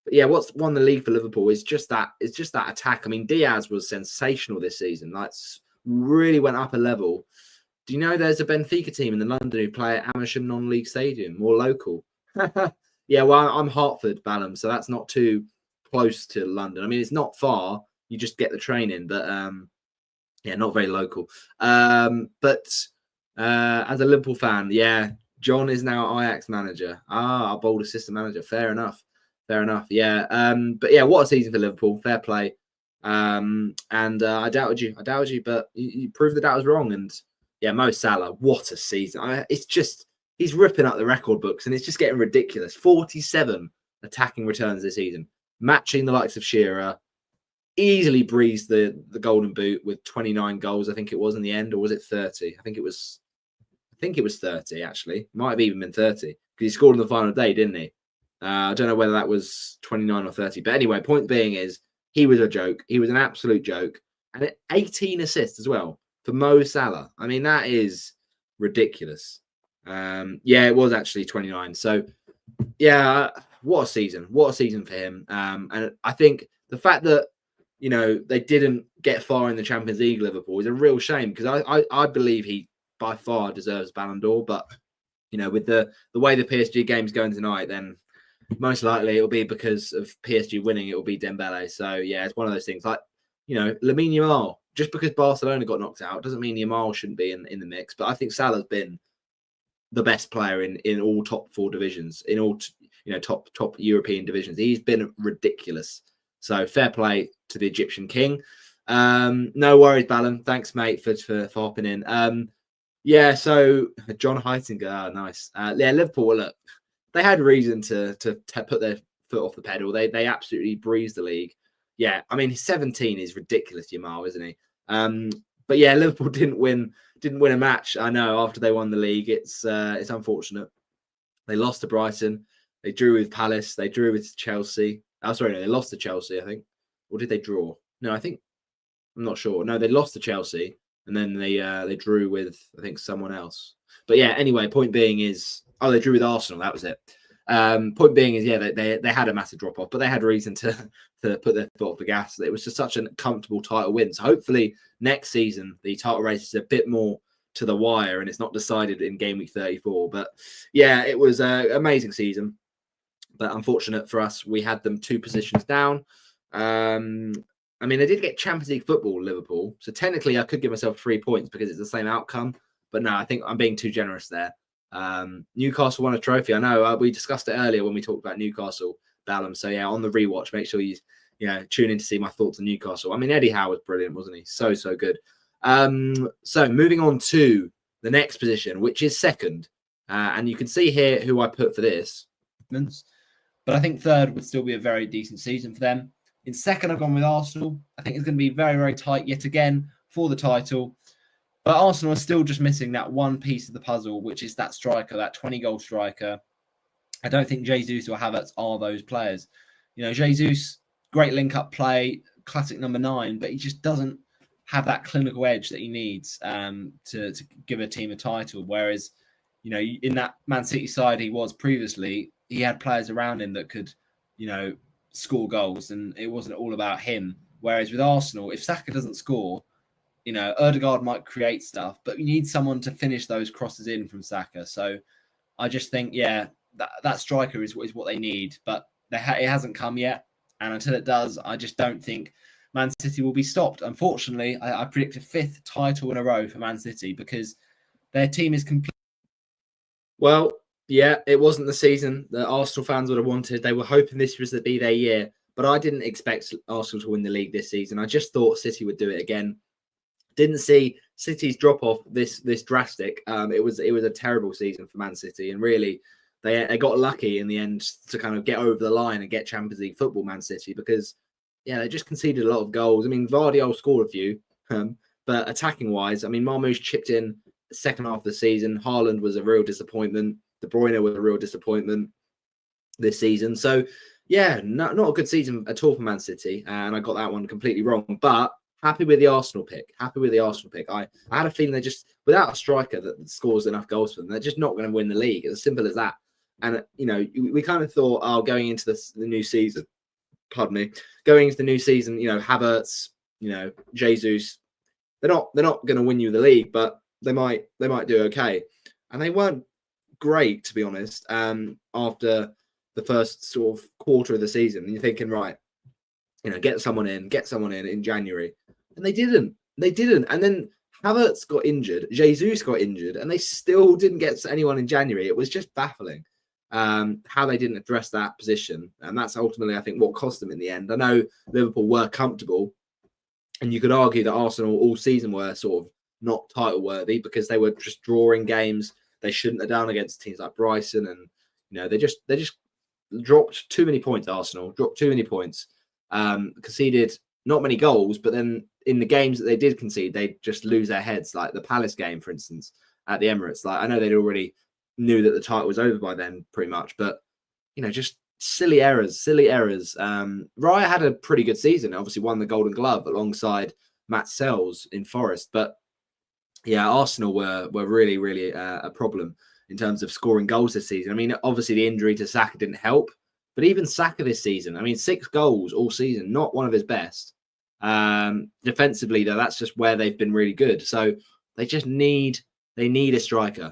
yeah, what's won the league for Liverpool is just that. It's just that attack. I mean, Diaz was sensational this season. Like, really went up a level. Do you know there's a Benfica team in the London who play at Amersham non-league stadium, more local? Yeah, well, I'm Hertford, Ballum, so that's not too close to London. I mean, it's not far. You just get the train in, but yeah, not very local. But as a Liverpool fan, yeah, John is now Ajax manager. Our bold assistant manager. Fair enough. Yeah. But yeah, what a season for Liverpool. Fair play. And I doubted you, but you proved that I was wrong. And yeah, Mo Salah, what a season. It's just, he's ripping up the record books and it's just getting ridiculous. 47 attacking returns this season, matching the likes of Shearer. Easily breezed the Golden Boot with 29 goals, I think it was in the end, or was it 30? I think it was 30, actually. Might have even been 30 because he scored on the final day, didn't he? I don't know whether that was 29 or 30. But anyway, point being is he was a joke. He was an absolute joke. And 18 assists as well for Mo Salah. I mean, that is ridiculous. Yeah, it was actually 29. So, yeah, what a season. What a season for him. And I think the fact that, you know, they didn't get far in the Champions League, Liverpool, is a real shame because I believe he by far deserves Ballon d'Or. But, you know, with the way the PSG game's going tonight, then most likely it'll be because of PSG winning. It will be Dembele. So yeah, it's one of those things. Like, you know, Lamine Yamal. Just because Barcelona got knocked out doesn't mean Yamal shouldn't be in the mix. But I think Salah's been the best player in all top 4 divisions, in all top European divisions. He's been ridiculous. So fair play to the Egyptian king. No worries, Ballon. Thanks, mate, for hopping in. Yeah, so John Heitinger, nice. Yeah, Liverpool. Look, they had reason to put their foot off the pedal. They absolutely breezed the league. Yeah, I mean, 17 is ridiculous, Yamal, isn't he? But yeah, Liverpool didn't win a match. I know, after they won the league. It's unfortunate. They lost to Brighton. They drew with Palace. They drew with Chelsea. Oh, sorry, no, they lost to Chelsea, I think. Or did they draw? No, I'm not sure. No, they lost to Chelsea, and then they drew with, I think, someone else. But yeah, anyway, point being is, they drew with Arsenal. That was it. Point being is, yeah, they had a massive drop off, but they had reason to put their foot off the gas. It was just such a comfortable title win. So hopefully next season the title race is a bit more to the wire and it's not decided in game week 34. But yeah, it was an amazing season. But unfortunate for us, we had them 2 positions down. I mean, they did get Champions League football, Liverpool. So technically I could give myself 3 points because it's the same outcome. But no, I think I'm being too generous there. Newcastle won a trophy. I know we discussed it earlier when we talked about Newcastle, Ballum. So yeah, on the rewatch, make sure you tune in to see my thoughts on Newcastle. I mean, Eddie Howe was brilliant, wasn't he? So good. So moving on to the next position, which is second, and you can see here who I put for this. But I think third would still be a very decent season for them. In second, I've gone with Arsenal. I think it's going to be very, very tight yet again for the title. But Arsenal are still just missing that one piece of the puzzle, which is that striker, that 20-goal striker. I don't think Jesus or Havertz are those players. You know, Jesus, great link-up play, classic number 9, but he just doesn't have that clinical edge that he needs to give a team a title. Whereas, you know, in that Man City side he was previously, he had players around him that could, you know, score goals, and it wasn't all about him. Whereas with Arsenal, if Saka doesn't score, you know, Ødegaard might create stuff, but you need someone to finish those crosses in from Saka. So I just think, yeah, that striker is what they need, but it hasn't come yet. And until it does, I just don't think Man City will be stopped. Unfortunately, I predict a 5th title in a row for Man City because their team is complete. Well, yeah, it wasn't the season that Arsenal fans would have wanted. They were hoping this was to be their year, but I didn't expect Arsenal to win the league this season. I just thought City would do it again. Didn't see City's drop off this drastic. It was a terrible season for Man City, and really they got lucky in the end to kind of get over the line and get Champions League football. Man City, because they just conceded a lot of goals. I mean, Vardy scored a few, but attacking wise, I mean, Marmoush chipped in the second half of the season. Haaland was a real disappointment. De Bruyne was a real disappointment this season. So yeah, not a good season at all for Man City, and I got that one completely wrong. But happy with the Arsenal pick. I had a feeling they're just, without a striker that scores enough goals for them, they're just not going to win the league. It's as simple as that. And, you know, we kind of thought, going into the new season, going into the new season, you know, Havertz, you know, Jesus, they're not going to win you the league, but they might do okay. And they weren't great, to be honest, after the first sort of quarter of the season. And you're thinking, right, you know, get someone in January. And they didn't. And then Havertz got injured. Jesus got injured. And they still didn't get anyone in January. It was just baffling how they didn't address that position. And that's ultimately, I think, what cost them in the end. I know Liverpool were comfortable. And you could argue that Arsenal all season were sort of not title worthy because they were just drawing games they shouldn't have done against teams like Brighton. And, you know, they just dropped too many points, Arsenal. Dropped too many points. Conceded not many goals, but then in the games that they did concede, they just lose their heads. Like the Palace game, for instance, at the Emirates. Like I know they'd already knew that the title was over by then, pretty much, but you know, just silly errors. Raya had a pretty good season. Obviously, won the Golden Glove alongside Matt Sells in Forest, but yeah, Arsenal were really, really a problem in terms of scoring goals this season. I mean, obviously the injury to Saka didn't help. But even Saka this season, I mean, 6 goals all season, not one of his best. Defensively, though, that's just where they've been really good. So they they need a striker.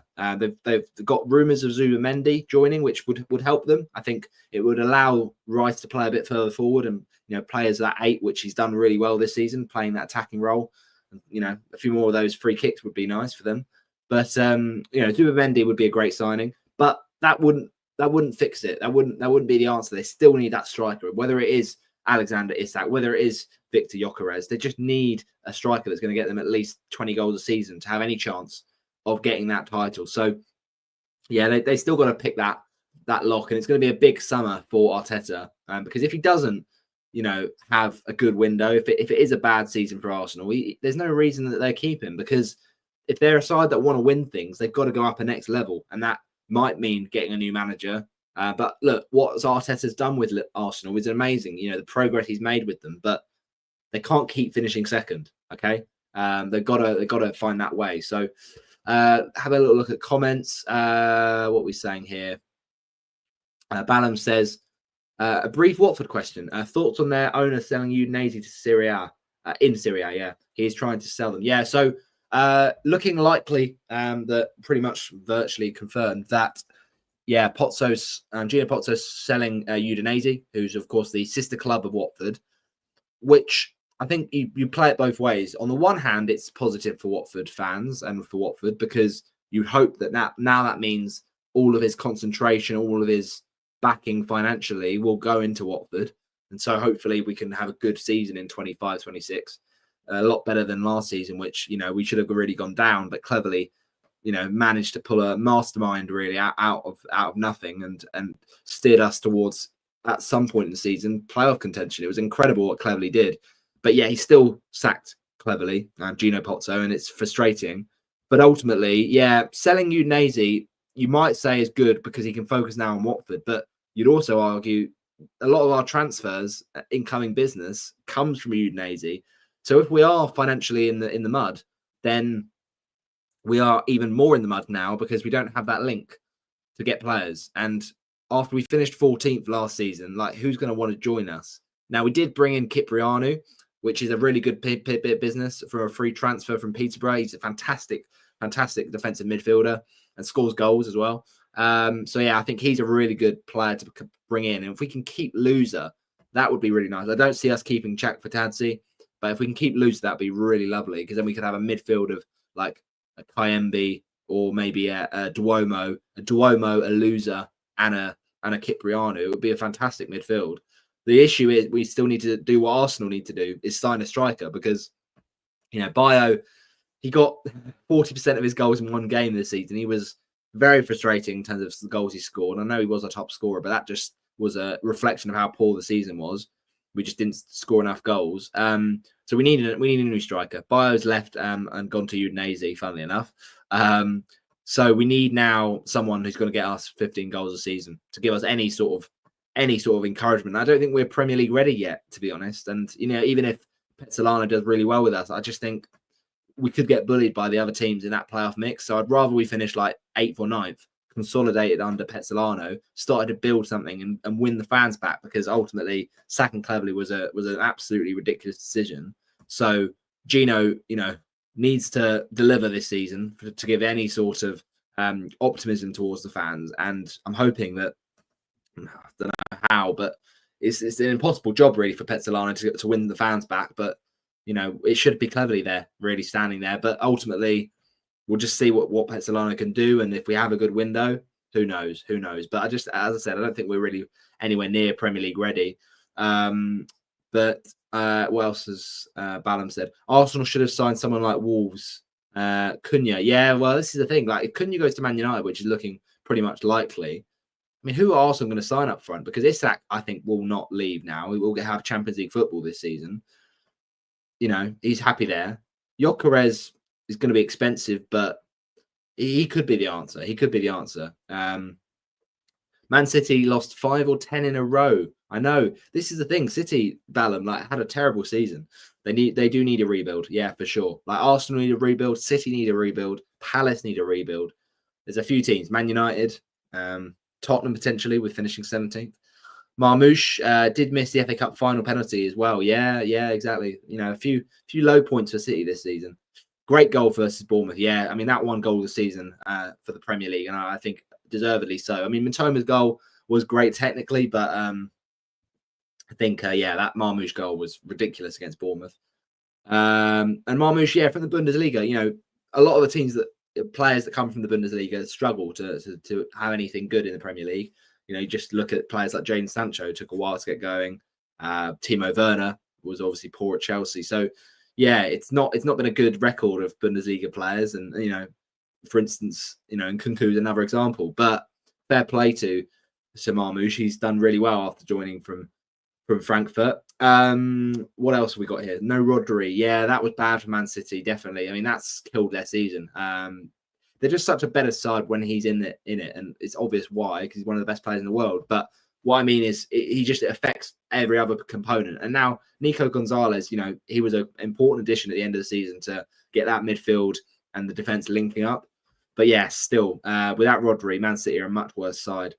They've got rumours of Zubimendi joining, which would help them. I think it would allow Rice to play a bit further forward and play as that 8, which he's done really well this season, playing that attacking role. A few more of those free kicks would be nice for them. But Zubimendi would be a great signing, but that wouldn't fix it. That wouldn't be the answer. They still need that striker, whether it is Alexander Isak, whether it is Victor Gyökeres. They just need a striker that's going to get them at least 20 goals a season to have any chance of getting that title. So, yeah, they still got to pick that lock, and it's going to be a big summer for Arteta because if he doesn't, have a good window, if it is a bad season for Arsenal, there's no reason that they keep him, because if they're a side that want to win things, they've got to go up a next level, and that might mean getting a new manager. But look, what Arteta's done with Arsenal is amazing. The progress he's made with them, but they can't keep finishing second. Okay, they've got to find that way. So have a little look at comments. What are we saying here? Balam says a brief Watford question. Thoughts on their owner selling Udinese to Serie A? In Serie A, yeah, he's trying to sell them. Yeah, so looking likely that pretty much virtually confirmed that. Yeah, Pozzo's Gino Pozzo's selling Udinese, who's of course the sister club of Watford, which I think you play it both ways. On the one hand, it's positive for Watford fans and for Watford because you'd hope that now that means all of his concentration, all of his backing financially will go into Watford. And so hopefully we can have a good season in 25-26, a lot better than last season, which, we should have really gone down, but cleverly, managed to pull a mastermind really out of nothing and steered us towards, at some point in the season, playoff contention. It was incredible what Cleverly did. But yeah, he still sacked Cleverly, Gino Pozzo, and it's frustrating. But ultimately, yeah, selling Udinese, you might say is good because he can focus now on Watford, but you'd also argue a lot of our transfers, incoming business, comes from Udinese. So if we are financially in the mud, then we are even more in the mud now because we don't have that link to get players. And after we finished 14th last season, who's going to want to join us? Now, we did bring in Kyprianou, which is a really good bit of business for a free transfer from Peterborough. He's a fantastic defensive midfielder and scores goals as well. So, yeah, I think he's a really good player to bring in. And if we can keep Louza, that would be really nice. I don't see us keeping Chak Fatadze, but if we can keep Louza, that'd be really lovely because then we could have a midfield of a Kayembe or maybe a Duomo, a Louza, and a Kyprianou. It would be a fantastic midfield. The issue is we still need to do what Arsenal need to do, is sign a striker because, Bayo, he got 40% of his goals in one game this season. He was very frustrating in terms of the goals he scored. I know he was a top scorer, but that just was a reflection of how poor the season was. We just didn't score enough goals. So we need a new striker. Bayo's left and gone to Udinese, funnily enough. So we need now someone who's going to get us 15 goals a season to give us any sort of encouragement. I don't think we're Premier League ready yet, to be honest. And even if Petzolano does really well with us, I just think we could get bullied by the other teams in that playoff mix. So I'd rather we finish 8th or 9th, consolidated under Petzolano, started to build something and win the fans back, because ultimately sacking Cleverly was an absolutely ridiculous decision. So Gino, needs to deliver this season to give any sort of optimism towards the fans. And I'm hoping that, I don't know how, but it's an impossible job really for Petzolano to win the fans back. But, it should be Cleverly there, really standing there. But ultimately, we'll just see what Petzolano can do. And if we have a good window, who knows? But as I said, I don't think we're really anywhere near Premier League ready. But what else has Balam said? Arsenal should have signed someone like Wolves. Cunha. Yeah, well, this is the thing. If Cunha goes to Man United, which is looking pretty much likely, I mean, who are Arsenal going to sign up front? Because Isak, I think, will not leave now. We will have Champions League football this season. He's happy there. Gyökeres is going to be expensive, but he could be the answer. Man City lost 5 or 10 in a row. I know this is the thing. City, Balam, had a terrible season. They do need a rebuild. Yeah, for sure. Arsenal need a rebuild. City need a rebuild. Palace need a rebuild. There's a few teams. Man United, Tottenham potentially with finishing 17th. Marmoush did miss the FA Cup final penalty as well. Yeah, exactly. A few low points for City this season. Great goal versus Bournemouth. Yeah, I mean, that one goal of the season for the Premier League, and I think deservedly so. I mean, Mitoma's goal was great technically, but I think, that Marmoush goal was ridiculous against Bournemouth. And Marmoush, from the Bundesliga, a lot of the teams players that come from the Bundesliga struggle to have anything good in the Premier League. You just look at players like Jadon Sancho, took a while to get going. Timo Werner was obviously poor at Chelsea. So, it's not been a good record of Bundesliga players. And, for instance, and Nkunku is another example. But fair play to Marmoush. He's done really well after joining from Frankfurt. What else have we got here? No Rodri. Yeah, that was bad for Man City, definitely. I mean, that's killed their season. They're just such a better side when he's in it, and it's obvious why, because he's one of the best players in the world. But what I mean is, it affects every other component. And now Nico Gonzalez, he was an important addition at the end of the season to get that midfield and the defense linking up. But still, without Rodri, Man City are a much worse side.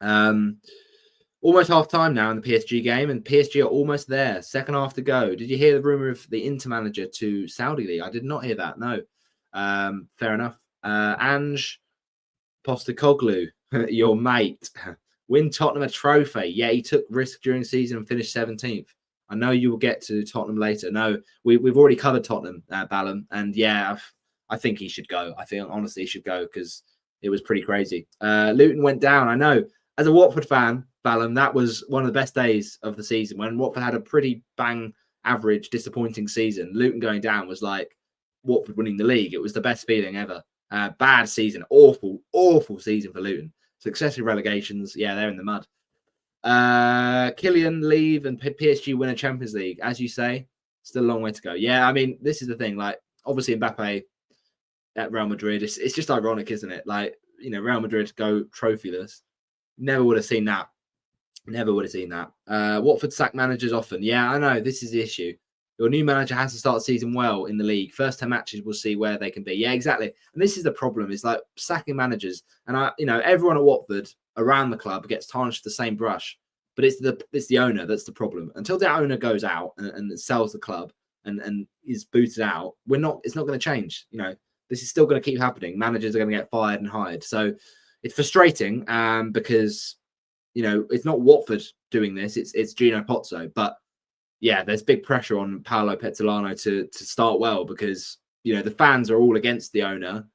Almost half time now in the PSG game, and PSG are almost there. Second half to go. Did you hear the rumor of the Inter manager to Saudi League? I did not hear that. No. Fair enough. Ange Postecoglou, your mate, win Tottenham a trophy. Yeah, he took risk during the season and finished 17th. I know you will get to Tottenham later. No, we've already covered Tottenham, Ballum, and I think he should go. I think honestly he should go because it was pretty crazy. Luton went down. I know. As a Watford fan, Ballum, that was one of the best days of the season when Watford had a pretty bang average, disappointing season. Luton going down was like Watford winning the league. It was the best feeling ever. Bad season, awful season for Luton. Successive relegations, they're in the mud. Kylian leave and PSG win a Champions League. As you say, still a long way to go. Yeah, I mean, this is the thing. Like, obviously, Mbappe at Real Madrid, it's just ironic, isn't it? Like, Real Madrid go trophyless. Never would have seen that. Watford sack managers often. Yeah, I know. This is the issue. Your new manager has to start the season well in the league. First 10 matches, we'll see where they can be. Yeah, exactly. And this is the problem. It's like sacking managers. And everyone at Watford around the club gets tarnished with the same brush. But it's the owner that's the problem. Until the owner goes out and sells the club and is booted out, it's not going to change. This is still going to keep happening. Managers are going to get fired and hired. So it's frustrating because it's not Watford doing this. It's Gino Pozzo. But there's big pressure on Paolo Pezzolano to start well because the fans are all against the owner.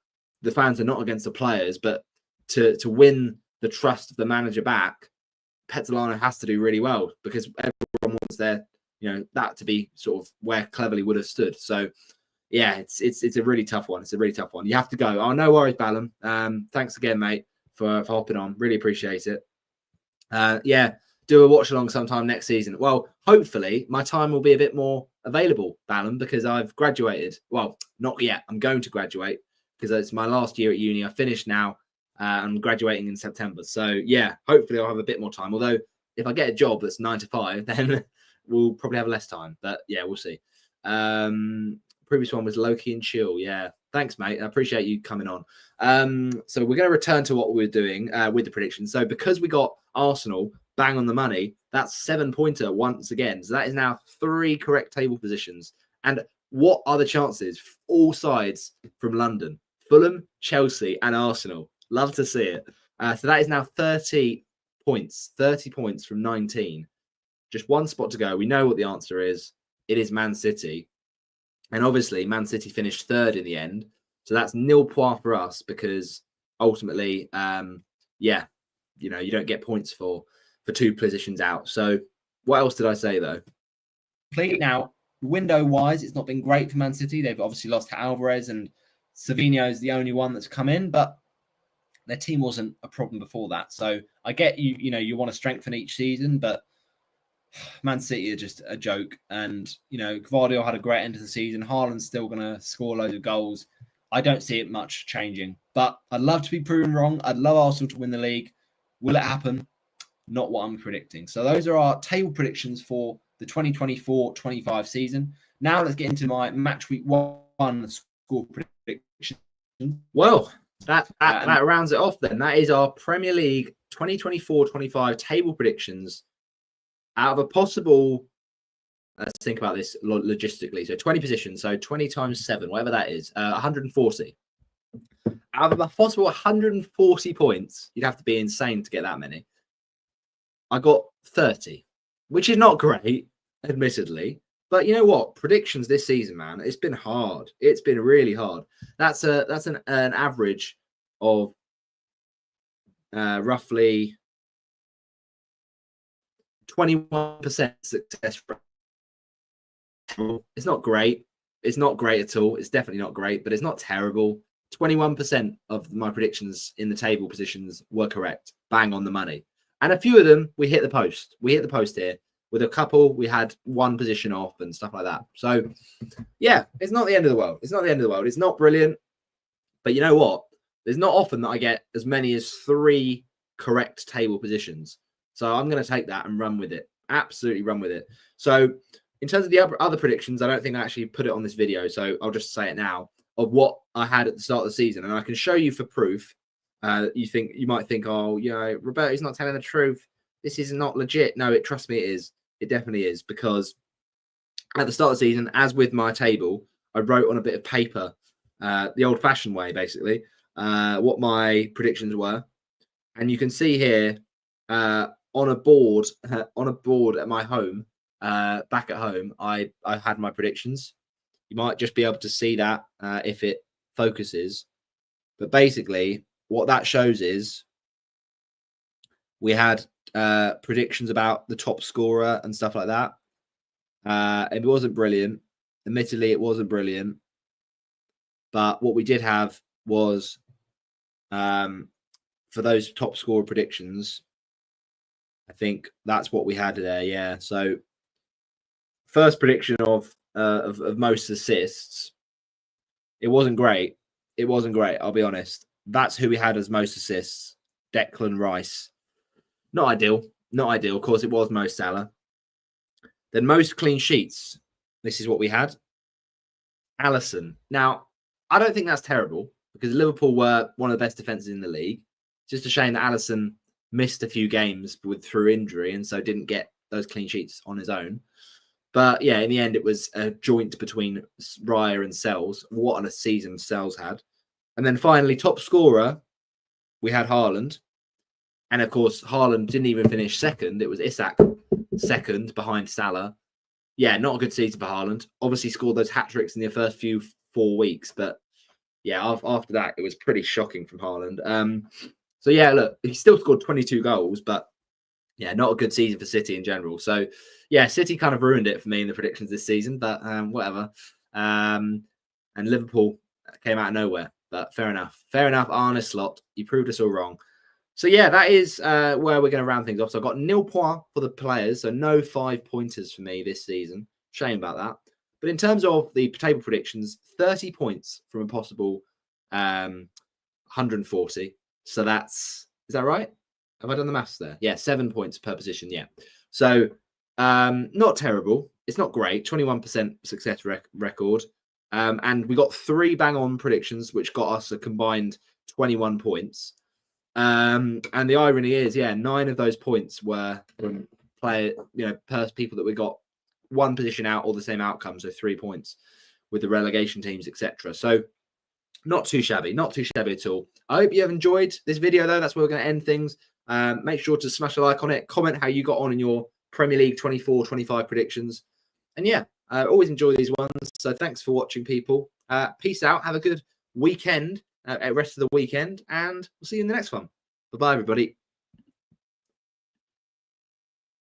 The fans are not against the players, but to win the trust of the manager back, Pezzolano has to do really well because everyone wants that to be sort of where Cleverley would have stood. So it's a really tough one. You have to go. Oh, no worries, Ballum. Thanks again, mate, for hopping on. Really appreciate it. Do a watch along sometime next season. Well, hopefully my time will be a bit more available, Ballum, because I've graduated. Well, not yet. I'm going to graduate because it's my last year at uni. I finished now. I'm graduating in September. So hopefully I'll have a bit more time. Although if I get a job that's 9 to 5, then we'll probably have less time. But we'll see. Previous one was Loki and Chill. Yeah. Thanks, mate. I appreciate you coming on. So we're going to return to what we were doing with the predictions. So because we got Arsenal bang on the money, that's 7-pointer once again. So that is now 3 correct table positions. And what are the chances? All sides from London. Fulham, Chelsea and Arsenal. Love to see it. So that is now 30 points. 30 points from 19. Just one spot to go. We know what the answer is. It is Man City. And obviously, Man City finished 3rd in the end. So that's nil point for us because ultimately, you don't get points for 2 positions out. So what else did I say, though? Now, window-wise, it's not been great for Man City. They've obviously lost to Alvarez and Savinho is the only one that's come in, but their team wasn't a problem before that. So I get you want to strengthen each season, but Man City are just a joke. And, Gvardiol had a great end of the season. Haaland's still going to score loads of goals. I don't see it much changing, but I'd love to be proven wrong. I'd love Arsenal to win the league. Will it happen? Not what I'm predicting. So those are our table predictions for the 2024-25 season. Now let's get into my match week 1 score prediction. Well, that rounds it off then. That is our Premier League 2024-25 table predictions. Out of a possible let's think about this logistically. So 20 positions, so 20 times 7, whatever that is, 140. Out of a possible 140 points, you'd have to be insane to get that many. I got 30, which is not great, admittedly. But you know what? Predictions this season, man, it's been hard. It's been really hard. That's an average of roughly 21% success rate. It's not great. It's not great at all. It's definitely not great, but it's not terrible. 21% of my predictions in the table positions were correct. Bang on the money. And a few of them, we hit the post. We hit the post here. With a couple, we had one position off and stuff like that. So, yeah, it's not the end of the world. It's not the end of the world. It's not brilliant. But you know what? There's not often that I get as many as 3 correct table positions. So I'm going to take that and run with it. Absolutely run with it. So in terms of the other predictions, I don't think I actually put it on this video. So I'll just say it now of what I had at the start of the season. And I can show you for proof. You might think, oh, you know, Roberto's not telling the truth. This is not legit. No, trust me, it is. It definitely is, because at the start of the season, as with my table, I wrote on a bit of paper, the old-fashioned way, basically, what my predictions were. And you can see here on a board at my home, back at home, I had my predictions. You might just be able to see that if it focuses. But basically, what that shows is we had predictions about the top scorer and stuff like that. It wasn't brilliant. Admittedly, it wasn't brilliant. But what we did have was for those top scorer predictions, I think that's what we had there. Yeah. So first prediction of most assists, it wasn't great. It wasn't great. I'll be honest. That's who we had as most assists. Declan Rice. Not ideal. Not ideal. Of course, it was Mo Salah. Then most clean sheets. This is what we had. Alisson. Now, I don't think that's terrible, because Liverpool were one of the best defenses in the league. It's just a shame that Alisson missed a few games through injury and so didn't get those clean sheets on his own. But yeah, in the end, it was a joint between Raya and Sells. What a season Sells had. And then finally, top scorer, we had Haaland. And of course, Haaland didn't even finish second. It was Isak second behind Salah. Yeah, not a good season for Haaland. Obviously scored those hat-tricks in the first 4 weeks. But yeah, after that, it was pretty shocking from Haaland. So yeah, look, he still scored 22 goals. But yeah, not a good season for City in general. So yeah, City kind of ruined it for me in the predictions this season. But whatever. And Liverpool came out of nowhere. But fair enough. Fair enough, Arne Slot. You proved us all wrong. So yeah, that is where we're going to round things off. So I've got 0 points for the players, so no 5-pointers for me this season. Shame about that. But in terms of the table predictions, 30 points from a possible 140. So is that right? Have I done the maths there? Yeah, 7 points per position. Yeah. So not terrible. It's not great. 21% success record. And we got 3 bang-on predictions, which got us a combined 21 points. And the irony is, yeah, 9 of those points were from people that we got one position out or the same outcome, so 3 points with the relegation teams, etc. So not too shabby at all. I hope you have enjoyed this video, though. That's where we're going to end things. Make sure to smash a like on it. Comment how you got on in your Premier League 24-25 predictions. And yeah, I always enjoy these ones. So thanks for watching, people. Peace out. Have a good weekend. Rest of the weekend, and we'll see you in the next one. Bye-bye, everybody.